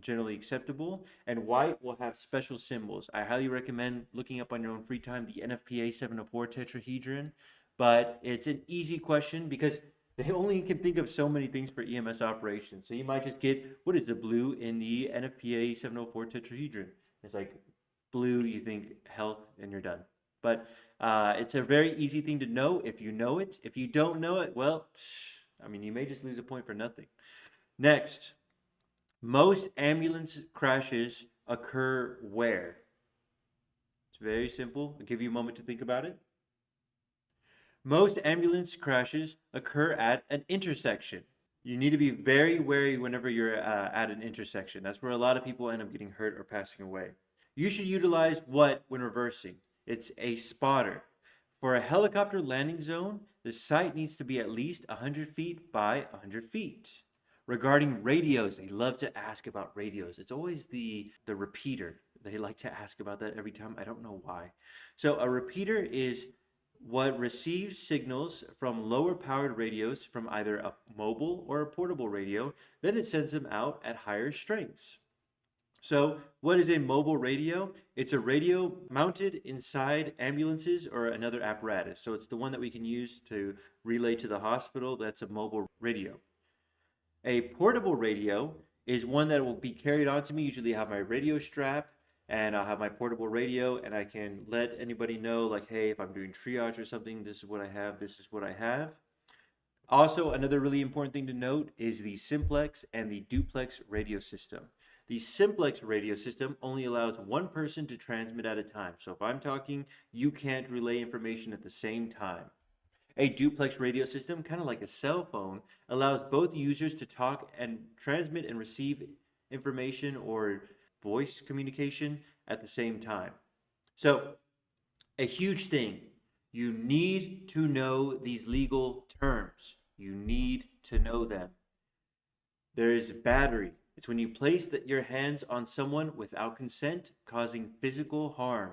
generally acceptable, and white will have special symbols. I highly recommend looking up on your own free time the NFPA 704 tetrahedron, but it's an easy question because they only can think of so many things for EMS operations. So you might just get, what is the blue in the NFPA 704 tetrahedron? It's like blue, you think health, and you're done. But it's a very easy thing to know if you know it. If you don't know it, well, I mean, you may just lose a point for nothing. Next, most ambulance crashes occur where? It's very simple. I'll give you a moment to think about it. Most ambulance crashes occur at an intersection. You need to be very wary whenever you're at an intersection. That's where a lot of people end up getting hurt or passing away. You should utilize what when reversing? It's a spotter. For a helicopter landing zone, the site needs to be at least 100 feet by 100 feet. Regarding radios, they love to ask about radios. It's always the repeater. They like to ask about that every time. I don't know why. So a repeater is what receives signals from lower powered radios from either a mobile or a portable radio. Then it sends them out at higher strengths. So what is a mobile radio? It's a radio mounted inside ambulances or another apparatus. So it's the one that we can use to relay to the hospital. That's a mobile radio. A portable radio is one that will be carried on to me. Usually I have my radio strap and I'll have my portable radio and I can let anybody know like, hey, if I'm doing triage or something, this is what I have, this is what I have. Also, another really important thing to note is the simplex and the duplex radio system. The simplex radio system only allows one person to transmit at a time. So if I'm talking, you can't relay information at the same time. A duplex radio system, kind of like a cell phone, allows both users to talk and transmit and receive information or voice communication at the same time. So, a huge thing, you need to know these legal terms. You need to know them. There is battery. It's when you place your hands on someone without consent, causing physical harm.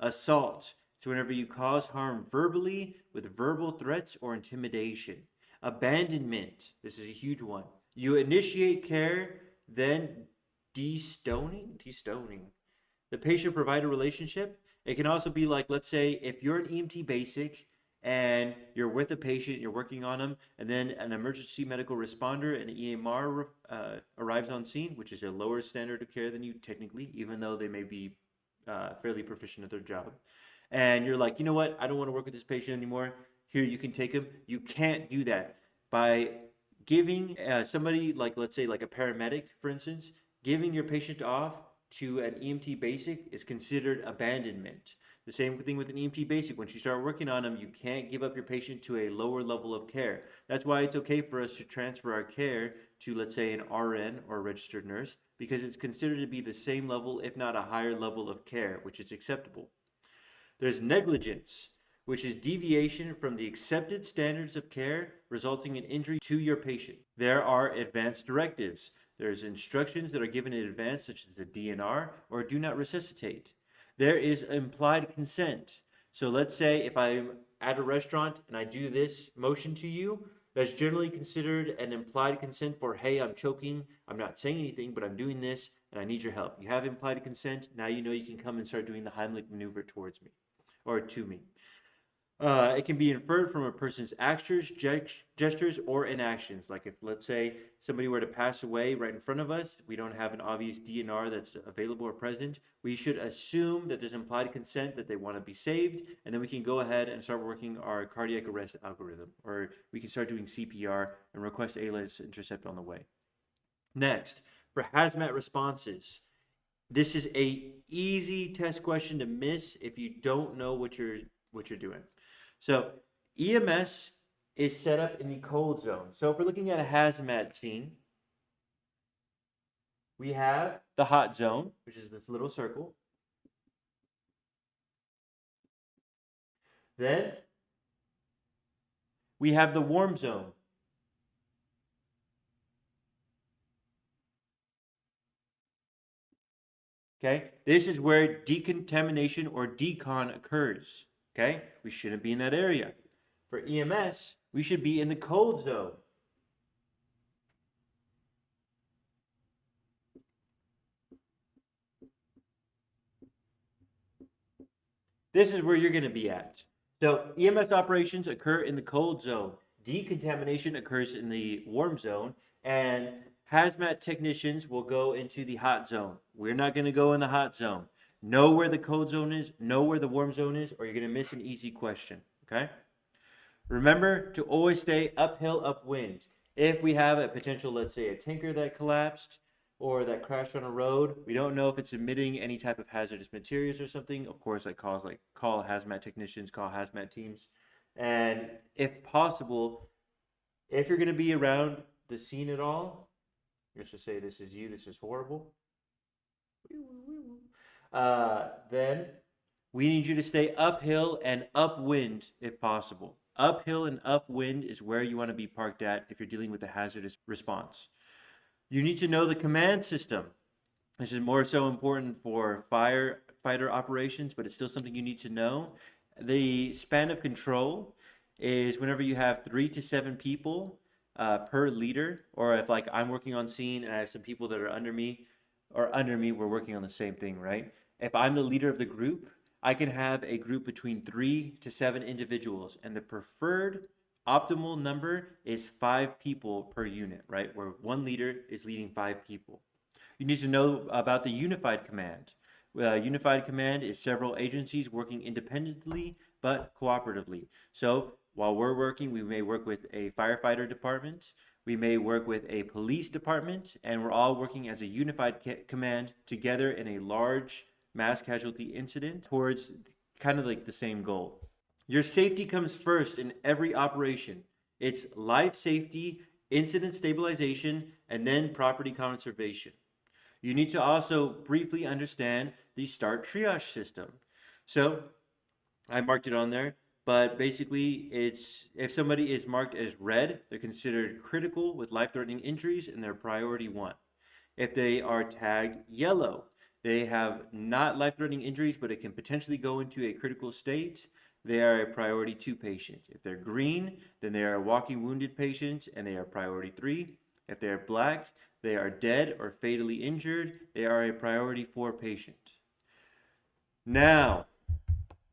Assault. It's whenever you cause harm verbally with verbal threats or intimidation. Abandonment. This is a huge one. You initiate care, then destoning. The patient-provider relationship. It can also be like, let's say, if you're an EMT basic and you're with a patient, you're working on them, and then an emergency medical responder, an EMR, arrives on scene, which is a lower standard of care than you technically, even though they may be fairly proficient at their job. And you're like, you know what? I don't want to work with this patient anymore. Here, you can take him. You can't do that. By giving somebody, like let's say like a paramedic, for instance, giving your patient off to an EMT basic is considered abandonment. The same thing with an EMT basic. Once you start working on them, you can't give up your patient to a lower level of care. That's why it's okay for us to transfer our care to, let's say, an RN or a registered nurse, because it's considered to be the same level, if not a higher level of care, which is acceptable. There's negligence, which is deviation from the accepted standards of care resulting in injury to your patient. There are advanced directives. There's instructions that are given in advance, such as the DNR or do not resuscitate. There is implied consent. So let's say if I'm at a restaurant and I do this motion to you, that's generally considered an implied consent for, hey, I'm choking, I'm not saying anything, but I'm doing this and I need your help. You have implied consent. Now you know you can come and start doing the Heimlich maneuver towards me or to me. It can be inferred from a person's actions, gestures, or inactions. Like if, let's say, somebody were to pass away right in front of us, we don't have an obvious DNR that's available or present. We should assume that there's implied consent that they want to be saved, and then we can go ahead and start working our cardiac arrest algorithm, or we can start doing CPR and request ALS intercept on the way. Next, for hazmat responses, this is a easy test question to miss if you don't know what you're doing. So EMS is set up in the cold zone. So if we're looking at a hazmat scene, we have the hot zone, which is this little circle. Then we have the warm zone. Okay, this is where decontamination or decon occurs. Okay, we shouldn't be in that area. For EMS, we should be in the cold zone. This is where you're going to be at. So EMS operations occur in the cold zone. Decontamination occurs in the warm zone, and hazmat technicians will go into the hot zone. We're not going to go in the hot zone. Know where the cold zone is, know where the warm zone is, or you're going to miss an easy question, okay? Remember to always stay uphill, upwind. If we have a potential, let's say, a tanker that collapsed or that crashed on a road, we don't know if it's emitting any type of hazardous materials or something. Of course, call hazmat technicians, call hazmat teams. And if possible, if you're going to be around the scene at all, let's just say this is you, this is horrible, then we need you to stay uphill and upwind if possible. Uphill and upwind is where you want to be parked at if you're dealing with a hazardous response. You need to know the command system. This is more so important for firefighter operations, but it's still something you need to know. The span of control is whenever you have 3 to 7 people per leader, or if like I'm working on scene and I have some people that are under me, we're working on the same thing, right? If I'm the leader of the group, I can have a group between 3 to 7 individuals, and the preferred optimal number is 5 people per unit, right? Where one leader is leading 5 people. You need to know about the unified command. Unified command is several agencies working independently but cooperatively. So while we're working, we may work with a firefighter department, we may work with a police department, and we're all working as a unified command together in a large mass casualty incident towards kind of like the same goal. Your safety comes first in every operation. It's life safety, incident stabilization, and then property conservation. You need to also briefly understand the START triage system. So I marked it on there, but basically it's if somebody is marked as red, they're considered critical with life-threatening injuries and they're priority 1. If they are tagged yellow, they have not life-threatening injuries, but it can potentially go into a critical state. They are a priority 2 patient. If they're green, then they are a walking wounded patient and they are priority 3. If they are black, they are dead or fatally injured. They are a priority 4 patient. Now,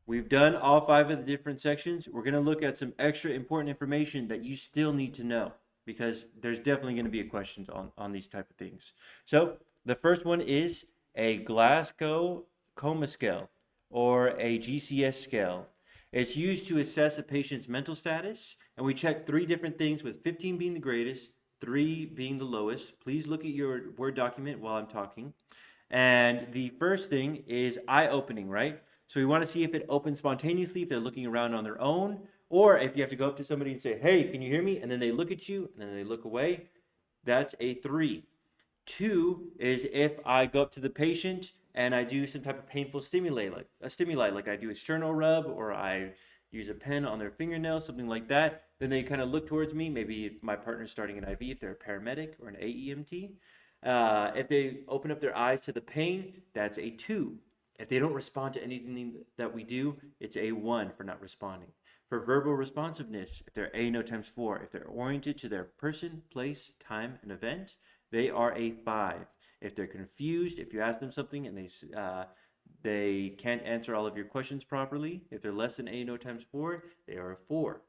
we've done all 5 of the different sections. We're going to look at some extra important information that you still need to know, because there's definitely going to be a questions on these type of things. So the first one is a Glasgow Coma Scale, or a GCS scale. It's used to assess a patient's mental status, and we check 3 different things, with 15 being the greatest, 3 being the lowest. Please look at your Word document while I'm talking. And the first thing is eye-opening, right? So we want to see if it opens spontaneously, if they're looking around on their own, or if you have to go up to somebody and say, hey, can you hear me? And then they look at you, and then they look away. That's a 3. 2 is if I go up to the patient and I do some type of painful stimuli, like I do a sternal rub, or I use a pen on their fingernail, something like that. Then they kind of look towards me. Maybe if my partner's starting an IV, if they're a paramedic or an AEMT. If they open up their eyes to the pain, that's a 2. If they don't respond to anything that we do, it's a 1 for not responding. For verbal responsiveness, if they're A, no times 4. If they're oriented to their person, place, time, and event, they are a 5. If they're confused, if you ask them something and They can't answer all of your questions properly. If they're less than A no times 4, they are a 4.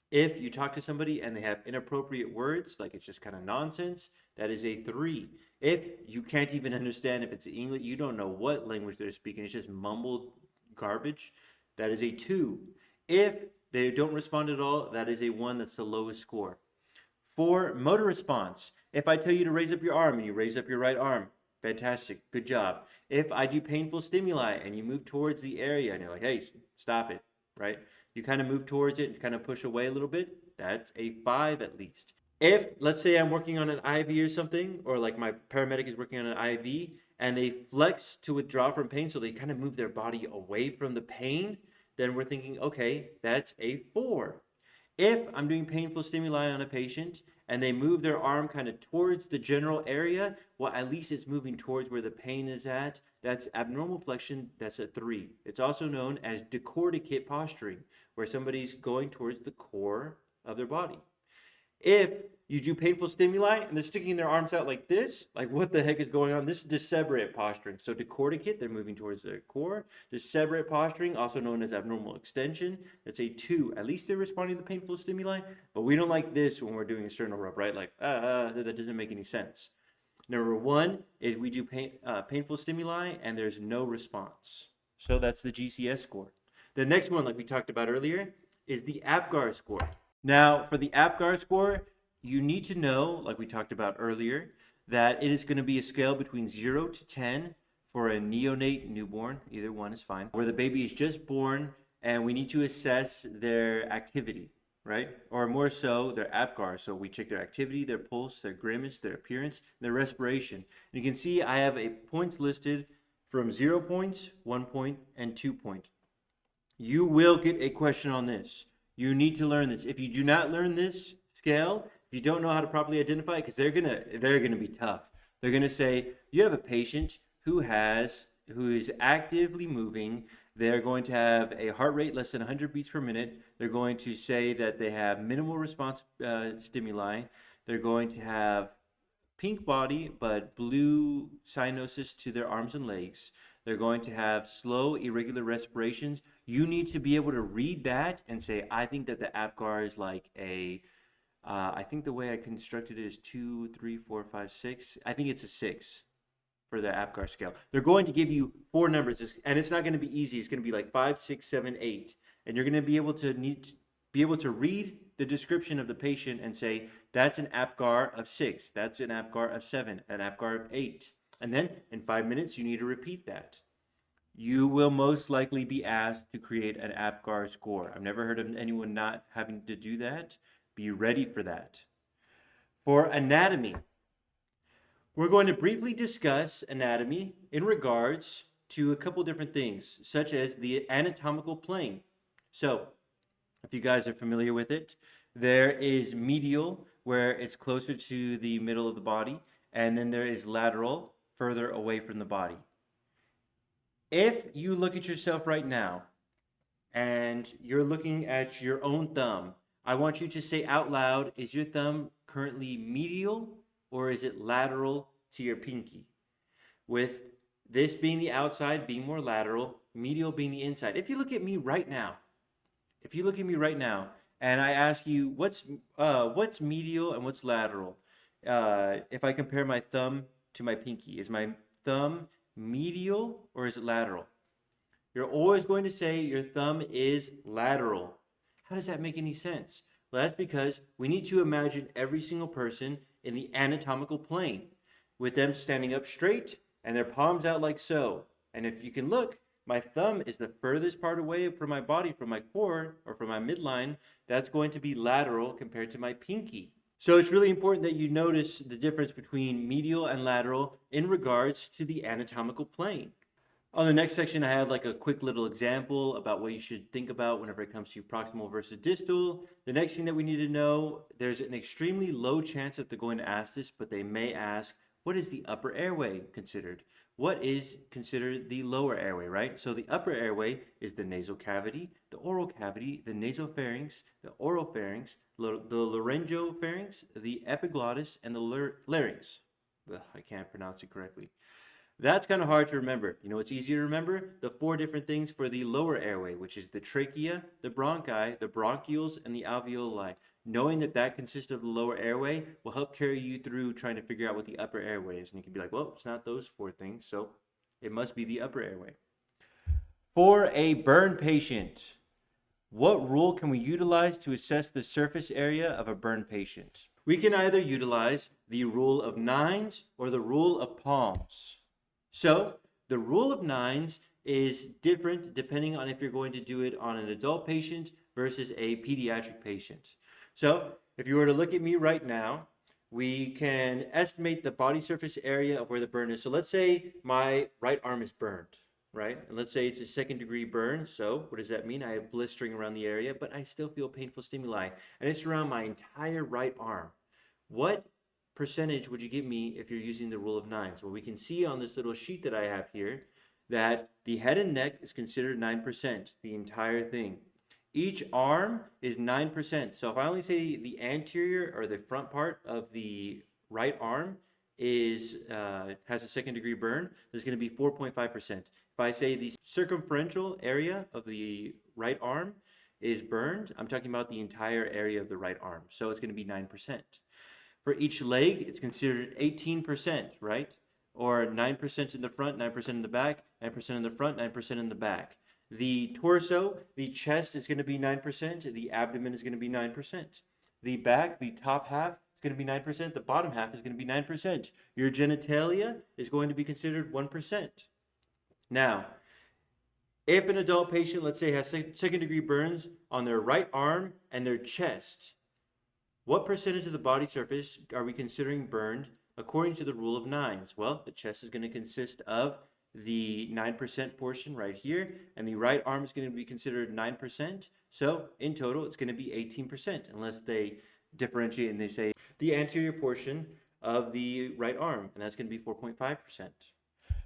If you talk to somebody and they have inappropriate words, like it's just kind of nonsense, that is a 3. If you can't even understand if it's English, you don't know what language they're speaking, it's just mumbled garbage, that is a 2. If they don't respond at all, that is a 1, that's the lowest score. For motor response, if I tell you to raise up your arm and you raise up your right arm, fantastic, good job. If I do painful stimuli and you move towards the area and you're like, hey, stop it, right? You kind of move towards it and kind of push away a little bit, that's a 5 at least. If, let's say I'm working on an IV or something, or like my paramedic is working on an IV, and they flex to withdraw from pain, so they kind of move their body away from the pain, then we're thinking, okay, that's a 4. If I'm doing painful stimuli on a patient and they move their arm kind of towards the general area, well, at least it's moving towards where the pain is at. That's abnormal flexion. That's a 3. It's also known as decordicate posturing, where somebody's going towards the core of their body. If you do painful stimuli and they're sticking their arms out like this, like what the heck is going on? This is decelerate posturing. So decordicate, they're moving towards their core. Decelerate posturing, also known as abnormal extension, that's a 2. At least they're responding to painful stimuli, but we don't like this when we're doing a sternal rub, right? Like, that doesn't make any sense. Number 1 is we do painful stimuli and there's no response. So that's the GCS score. The next one, like we talked about earlier, is the APGAR score. Now, for the APGAR score, you need to know, like we talked about earlier, that it is going to be a scale between 0 to 10 for a neonate newborn. Either one is fine. Where the baby is just born and we need to assess their activity, right? Or more so, their APGAR. So we check their activity, their pulse, their grimace, their appearance, their respiration. And you can see I have points listed from 0 points, 1 point, and 2 point. You will get a question on this. You need to learn this. If you do not learn this scale, if you don't know how to properly identify it, because they're gonna be tough. They're gonna say you have a patient who is actively moving. They're going to have a heart rate less than 100 beats per minute. They're going to say that they have minimal response stimuli. They're going to have pink body but blue cyanosis to their arms and legs. They're going to have slow, irregular respirations. You need to be able to read that and say, I think that the APGAR is like I think the way I constructed it is 2, 3, 4, 5, 6. I think it's a 6 for the APGAR scale. They're going to give you 4 numbers, and it's not going to be easy. It's going to be like 5, 6, 7, 8. And you're going to be able to read the description of the patient and say, that's an APGAR of 6, that's an APGAR of 7, an APGAR of 8. And then in 5 minutes, you need to repeat that. You will most likely be asked to create an APGAR score. I've never heard of anyone not having to do that. Be ready for that. For anatomy, we're going to briefly discuss anatomy in regards to a couple different things, such as the anatomical plane. So, if you guys are familiar with it, there is medial, where it's closer to the middle of the body, and then there is lateral, further away from the body. If you look at yourself right now and you're looking at your own thumb, I want you to say out loud, is your thumb currently medial or is it lateral to your pinky? With this being the outside, being more lateral, medial being the inside. If you look at me right now, and I ask you what's medial and what's lateral, if I compare my thumb to my pinky, is my thumb medial or is it lateral? You're always going to say your thumb is lateral. How does that make any sense? Well, that's because we need to imagine every single person in the anatomical plane, with them standing up straight and their palms out like so. And if you can look, my thumb is the furthest part away from my body, from my core or from my midline. That's going to be lateral compared to my pinky. So it's really important that you notice the difference between medial and lateral in regards to the anatomical plane. On the next section, I have like a quick little example about what you should think about whenever it comes to proximal versus distal. The next thing that we need to know, there's an extremely low chance that they're going to ask this, but they may ask, what is the upper airway considered? What is considered the lower airway, right? So the upper airway is the nasal cavity, the oral cavity, the nasopharynx, the oropharynx, the laryngopharynx, the epiglottis, and the larynx. Ugh, I can't pronounce it correctly. That's kind of hard to remember. You know what's easy to remember? The 4 different things for the lower airway, which is the trachea, the bronchi, the bronchioles, and the alveoli. Knowing that that consists of the lower airway will help carry you through trying to figure out what the upper airway is. And you can be like, well, it's not those 4 things, so it must be the upper airway. For a burn patient, what rule can we utilize to assess the surface area of a burn patient? We can either utilize the rule of nines or the rule of palms. So the rule of nines is different depending on if you're going to do it on an adult patient versus a pediatric patient. So if you were to look at me right now, we can estimate the body surface area of where the burn is. So let's say my right arm is burned, right? And let's say it's a 2nd degree burn. So what does that mean? I have blistering around the area, but I still feel painful stimuli, and it's around my entire right arm. What percentage would you give me if you're using the rule of nines? Well, we can see on this little sheet that I have here that the head and neck is considered 9%, the entire thing. Each arm is 9%. So if I only say the anterior or the front part of the right arm is has a 2nd degree burn, there's going to be 4.5%. If I say the circumferential area of the right arm is burned, I'm talking about the entire area of the right arm. So it's going to be 9%. For each leg, it's considered 18%, right? Or 9% in the front, 9% in the back, 9% in the front, 9% in the back. The torso, the chest is going to be 9%. The abdomen is going to be 9%. The back, the top half is going to be 9%. The bottom half is going to be 9%. Your genitalia is going to be considered 1%. Now, if an adult patient, let's say, has 2nd degree burns on their right arm and their chest, what percentage of the body surface are we considering burned according to the rule of nines? Well, the chest is going to consist of the 9% portion right here, and the right arm is going to be considered 9%. So in total, it's going to be 18%, unless they differentiate and they say the anterior portion of the right arm, and that's going to be 4.5%.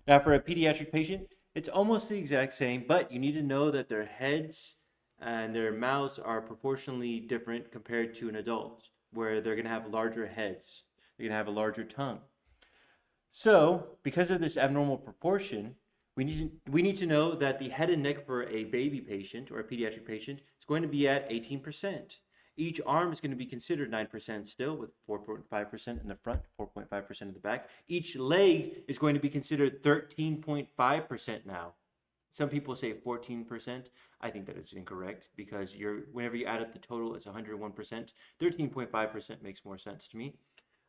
Now, for a pediatric patient, it's almost the exact same, but you need to know that their heads and their mouths are proportionally different compared to an adult, where they're going to have larger heads. They're going to have a larger tongue. So, because of this abnormal proportion, we need to know that the head and neck for a baby patient or a pediatric patient is going to be at 18%. Each arm is going to be considered 9% still, with 4.5% in the front, 4.5% in the back. Each leg is going to be considered 13.5% now. Some people say 14%. I think that it's incorrect, because whenever you add up the total, it's 101%. 13.5% makes more sense to me.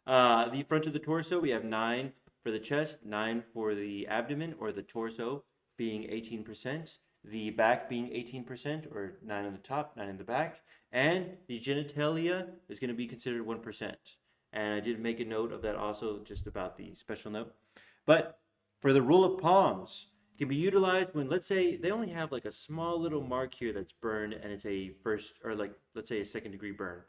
The front of the torso, we have 9 for the chest, 9 for the abdomen or the torso, being 18%. The back being 18%, or 9 on the top, 9 in the back. And the genitalia is going to be considered 1%. And I did make a note of that also, just about the special note. But for the rule of palms, it can be utilized when, let's say, they only have like a small little mark here that's burned, and it's a first, or like, let's say a 2nd degree burn,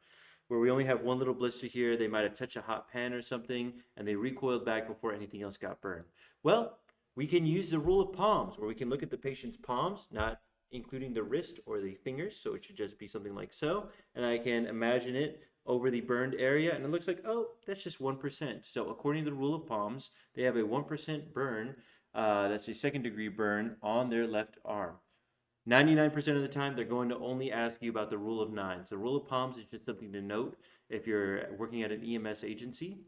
where we only have one little blister here. They might have touched a hot pan or something, and they recoiled back before anything else got burned. Well, we can use the rule of palms, where we can look at the patient's palms, not including the wrist or the fingers, so it should just be something like so, and I can imagine it over the burned area, and it looks like, oh, that's just 1%. So according to the rule of palms, they have a 1% burn, that's a 2nd degree burn on their left arm. 99% of the time, they're going to only ask you about the rule of nines. The rule of palms is just something to note if you're working at an EMS agency,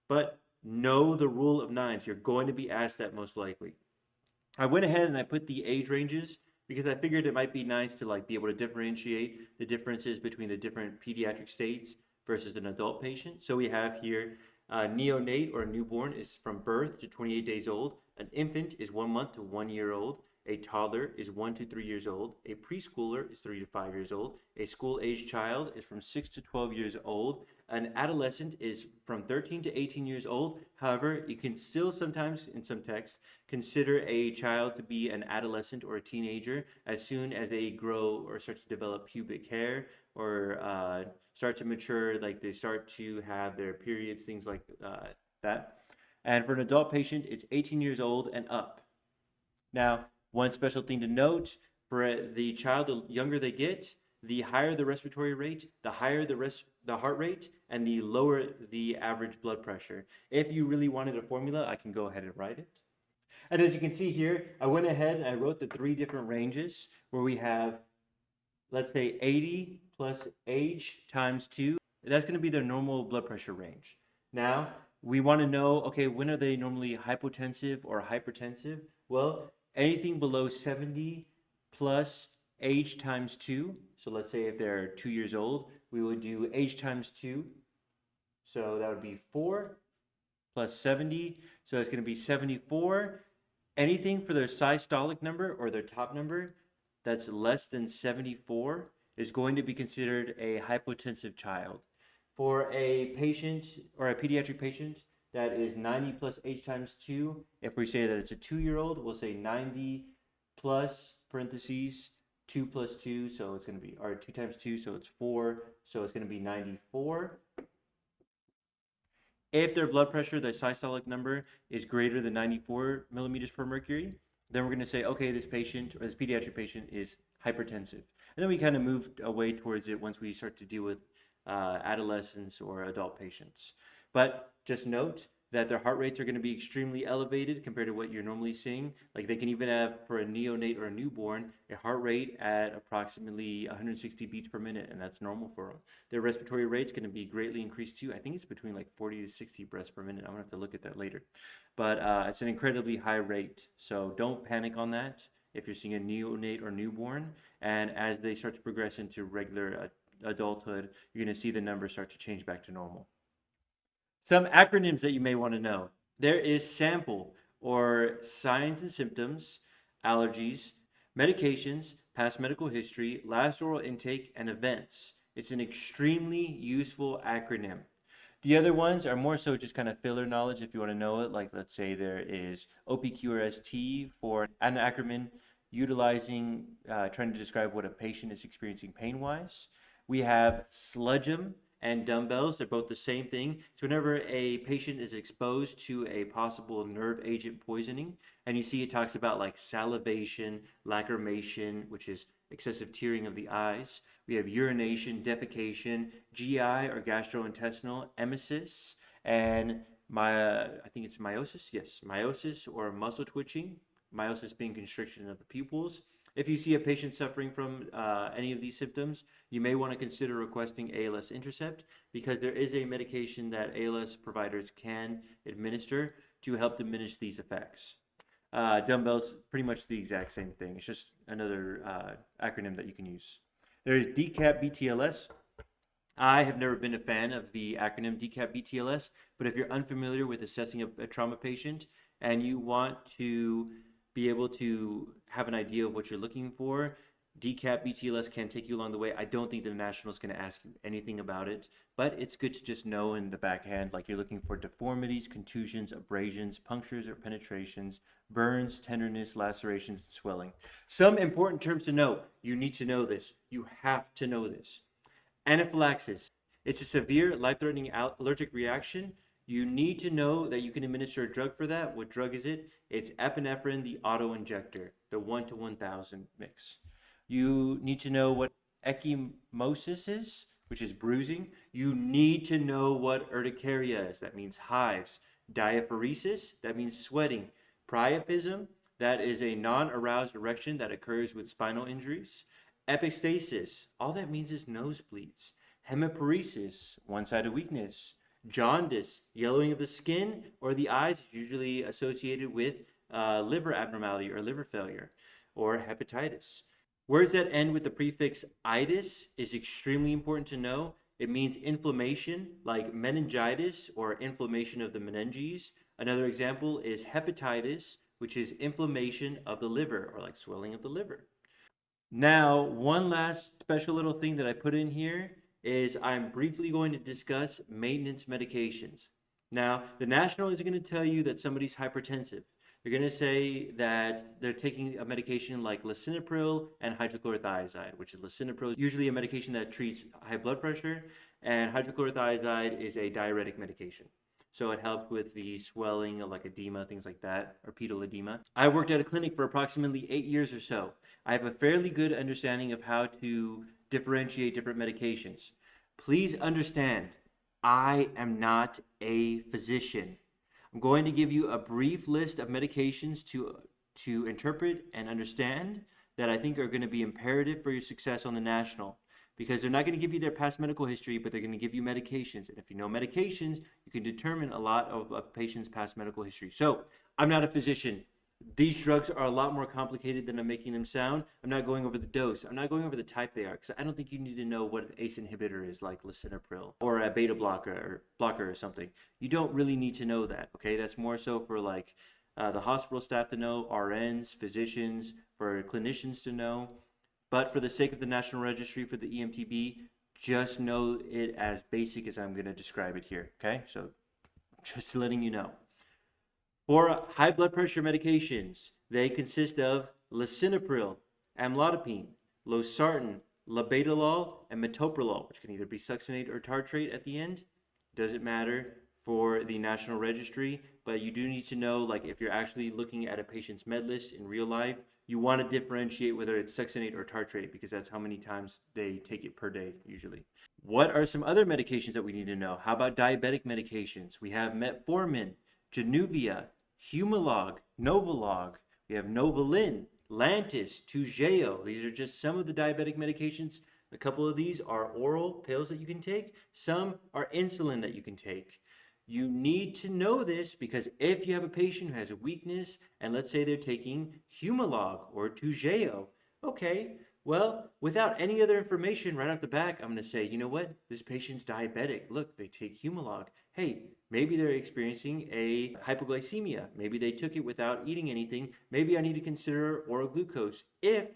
but know the rule of nines. You're going to be asked that most likely. I went ahead and I put the age ranges because I figured it might be nice to be able to differentiate the differences between the different pediatric states versus an adult patient. So we have here neonate or newborn is from birth to 28 days old. An infant is 1 month to 1 year old. A toddler is 1 to 3 years old. A preschooler is 3 to 5 years old. A school-aged child is from 6 to 12 years old. An adolescent is from 13 to 18 years old. However, you can still sometimes, in some texts, consider a child to be an adolescent or a teenager as soon as they grow or start to develop pubic hair or start to mature, like they start to have their periods, things like that. And for an adult patient, it's 18 years old and up. Now, one special thing to note, for the child, the younger they get, the higher the respiratory rate, the higher the heart rate, and the lower the average blood pressure. If you really wanted a formula, I can go ahead and write it. And as you can see here, I went ahead and I wrote the 3 different ranges where we have, let's say 80 plus age times 2. That's going to be their normal blood pressure range. Now, we want to know, okay, when are they normally hypotensive or hypertensive? Well, anything below 70 plus age times 2. So let's say if they're 2 years old, we would do age times 2. So that would be 4 plus 70. So it's going to be 74. Anything for their systolic number or their top number that's less than 74 is going to be considered a hypotensive child. For a patient or a pediatric patient that is 90 plus age times 2, if we say that it's a 2-year-old, we'll say 90 plus parentheses 2 plus 2, so it's going to be, or 2 times 2, so it's 4, so it's going to be 94. If their blood pressure, their systolic number, is greater than 94 millimeters per mercury, then we're going to say, okay, this patient, or this pediatric patient, is hypertensive. And then we kind of move away towards it once we start to deal with adolescents or adult patients. But just note that their heart rates are going to be extremely elevated compared to what you're normally seeing. Like they can even have, for a neonate or a newborn, a heart rate at approximately 160 beats per minute, and that's normal for them. Their respiratory rate's going to be greatly increased too. I think it's between like 40 to 60 breaths per minute. I'm going to have to look at that later. But it's an incredibly high rate, so don't panic on that if you're seeing a neonate or newborn. And as they start to progress into regular adulthood, you're going to see the numbers start to change back to normal. Some acronyms that you may want to know. There is SAMPLE, or signs and symptoms, allergies, medications, past medical history, last oral intake, and events. It's an extremely useful acronym. The other ones are more so just kind of filler knowledge if you want to know it. Like let's say there is OPQRST for an acronym utilizing, trying to describe what a patient is experiencing pain-wise. We have SLUGM and dumbbells. They're both the same thing. So whenever a patient is exposed to a possible nerve agent poisoning, and you see it talks about like salivation, lacrimation, which is excessive tearing of the eyes. We have urination, defecation, GI or gastrointestinal emesis, and I think it's meiosis. Yes, meiosis or muscle twitching. Meiosis being constriction of the pupils. If you see a patient suffering from any of these symptoms, you may want to consider requesting ALS Intercept, because there is a medication that ALS providers can administer to help diminish these effects. Dumbbells, pretty much the exact same thing. It's just another acronym that you can use. There is DCAP BTLS. I have never been a fan of the acronym DCAP BTLS, but if you're unfamiliar with assessing a trauma patient and you want to be able to have an idea of what you're looking for, DCAP BTLS can take you along the way. I don't think the national is going to ask you anything about it, but it's good to just know in the backhand, like you're looking for deformities, contusions, abrasions, punctures or penetrations, burns, tenderness, lacerations, and swelling. Some important terms to know. You need to know this. You have to know this. Anaphylaxis. It's a severe life-threatening allergic reaction. You need to know that you can administer a drug for that. What drug is it? It's epinephrine, the auto-injector, the 1 to 1,000 mix. You need to know what ecchymosis is, which is bruising. You need to know what urticaria is. That means hives. Diaphoresis, that means sweating. Priapism, that is a non-aroused erection that occurs with spinal injuries. Epistasis, all that means is nosebleeds. Hemiparesis, one-sided weakness. Jaundice, yellowing of the skin or the eyes, usually associated with liver abnormality or liver failure. Or hepatitis. Words that end with the prefix itis is extremely important to know. It means inflammation, like meningitis or inflammation of the meninges. Another example is hepatitis, which is inflammation of the liver or like swelling of the liver. Now, one last special little thing that I put in here is I'm briefly going to discuss maintenance medications. Now, the national is going to tell you that somebody's hypertensive. They're going to say that they're taking a medication like lisinopril and hydrochlorothiazide, which is lisinopril, usually a medication that treats high blood pressure, and hydrochlorothiazide is a diuretic medication. So it helps with the swelling of like edema, things like that, or pedal edema. I worked at a clinic for approximately 8 years or so. I have a fairly good understanding of how to differentiate different medications. Please understand, I am not a physician. I'm going to give you a brief list of medications to interpret and understand that I think are going to be imperative for your success on the national. Because they're not going to give you their past medical history, but they're going to give you medications. And if you know medications, you can determine a lot of a patient's past medical history. So I'm not a physician. These drugs are a lot more complicated than I'm making them sound. I'm not going over the dose. I'm not going over the type they are, because I don't think you need to know what an ACE inhibitor is, like lisinopril or a beta blocker or something. You don't really need to know that, okay? That's more so for like the hospital staff to know, RNs, physicians, for clinicians to know. But for the sake of the National Registry for the EMT-B, just know it as basic as I'm going to describe it here, okay? So just letting you know. For high blood pressure medications, they consist of lisinopril, amlodipine, losartan, labetalol, and metoprolol, which can either be succinate or tartrate at the end. Doesn't matter for the National Registry, but you do need to know, like, if you're actually looking at a patient's med list in real life, you want to differentiate whether it's succinate or tartrate, because that's how many times they take it per day usually. What are some other medications that we need to know? How about diabetic medications? We have metformin, Januvia, Humalog, Novolog. We have Novolin, Lantus, Toujeo. These are just some of the diabetic medications. A couple of these are oral pills that you can take. Some are insulin that you can take. You need to know this because if you have a patient who has a weakness, and let's say they're taking Humalog or Toujeo, okay, well, without any other information right off the back, I'm going to say, you know what? This patient's diabetic. Look, they take Humalog. Hey, maybe they're experiencing a hypoglycemia. Maybe they took it without eating anything. Maybe I need to consider oral glucose if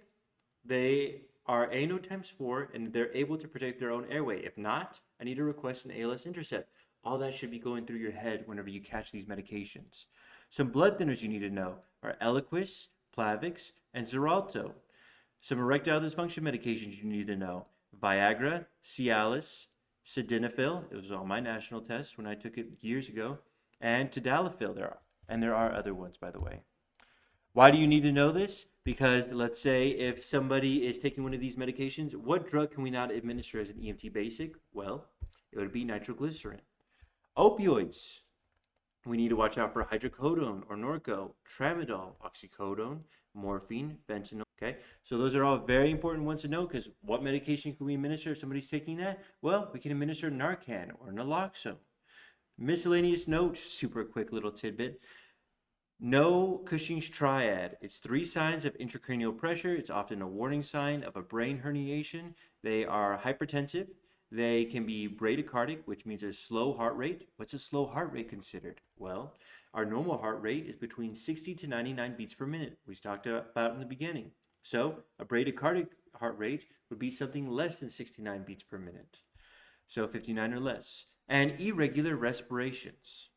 they are ANO times 4 and they're able to protect their own airway. If not, I need to request an ALS intercept. All that should be going through your head whenever you catch these medications. Some blood thinners you need to know are Eliquis, Plavix, and Xarelto. Some erectile dysfunction medications you need to know: Viagra, Cialis, Sildenafil. It was on my national test when I took it years ago. And Tadalafil there are other ones, by the way. Why do you need to know this? Because let's say if somebody is taking one of these medications, what drug can we not administer as an EMT basic? Well, it would be nitroglycerin. Opioids. We need to watch out for hydrocodone or Norco, tramadol, oxycodone, morphine, fentanyl. Okay, so those are all very important ones to know, because what medication can we administer if somebody's taking that? Well, we can administer Narcan or naloxone. Miscellaneous note, super quick little tidbit. Know Cushing's triad. It's 3 signs of intracranial pressure. It's often a warning sign of a brain herniation. They are hypertensive. They can be bradycardic, which means a slow heart rate. What's a slow heart rate considered? Well, our normal heart rate is between 60 to 99 beats per minute, we talked about in the beginning. So a bradycardic heart rate would be something less than 69 beats per minute. So 59 or less. And irregular respirations.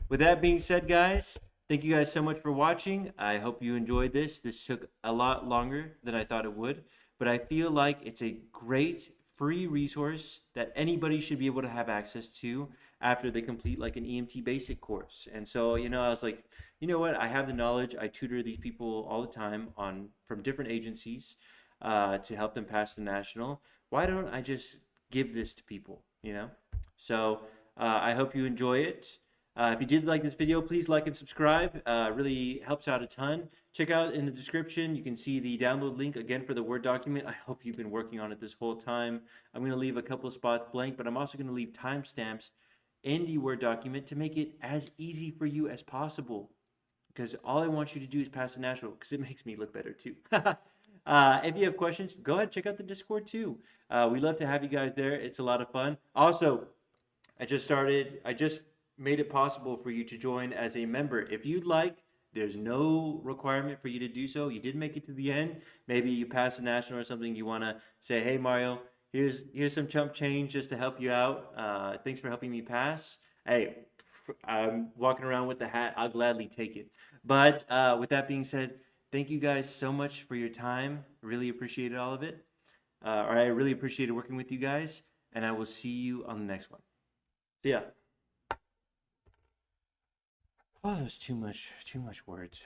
With that being said, guys, thank you guys so much for watching. I hope you enjoyed this. This took a lot longer than I thought it would, but I feel like it's a great free resource that anybody should be able to have access to after they complete like an EMT basic course. And so, I was like, you know what? I have the knowledge. I tutor these people all the time from different agencies to help them pass the national. Why don't I just give this to people, So I hope you enjoy it. If you did like this video, please like and subscribe. Really helps out a ton. Check out in the description. You can see the download link again for the Word document. I hope you've been working on it this whole time. I'm going to leave a couple of spots blank, but I'm also going to leave timestamps in the Word document to make it as easy for you as possible. Because all I want you to do is pass the national, because it makes me look better too. If you have questions, go ahead, check out the Discord too. We love to have you guys there. It's a lot of fun. Also, I just made it possible for you to join as a member. If you'd like, there's no requirement for you to do so. You did make it to the end. Maybe you passed the national or something. You want to say, hey, Mario, here's some chump change just to help you out. Thanks for helping me pass. Hey, I'm walking around with the hat. I'll gladly take it. But with that being said, thank you guys so much for your time. Really appreciated all of it. I really appreciated working with you guys. And I will see you on the next one. See ya. Oh, that was too much words.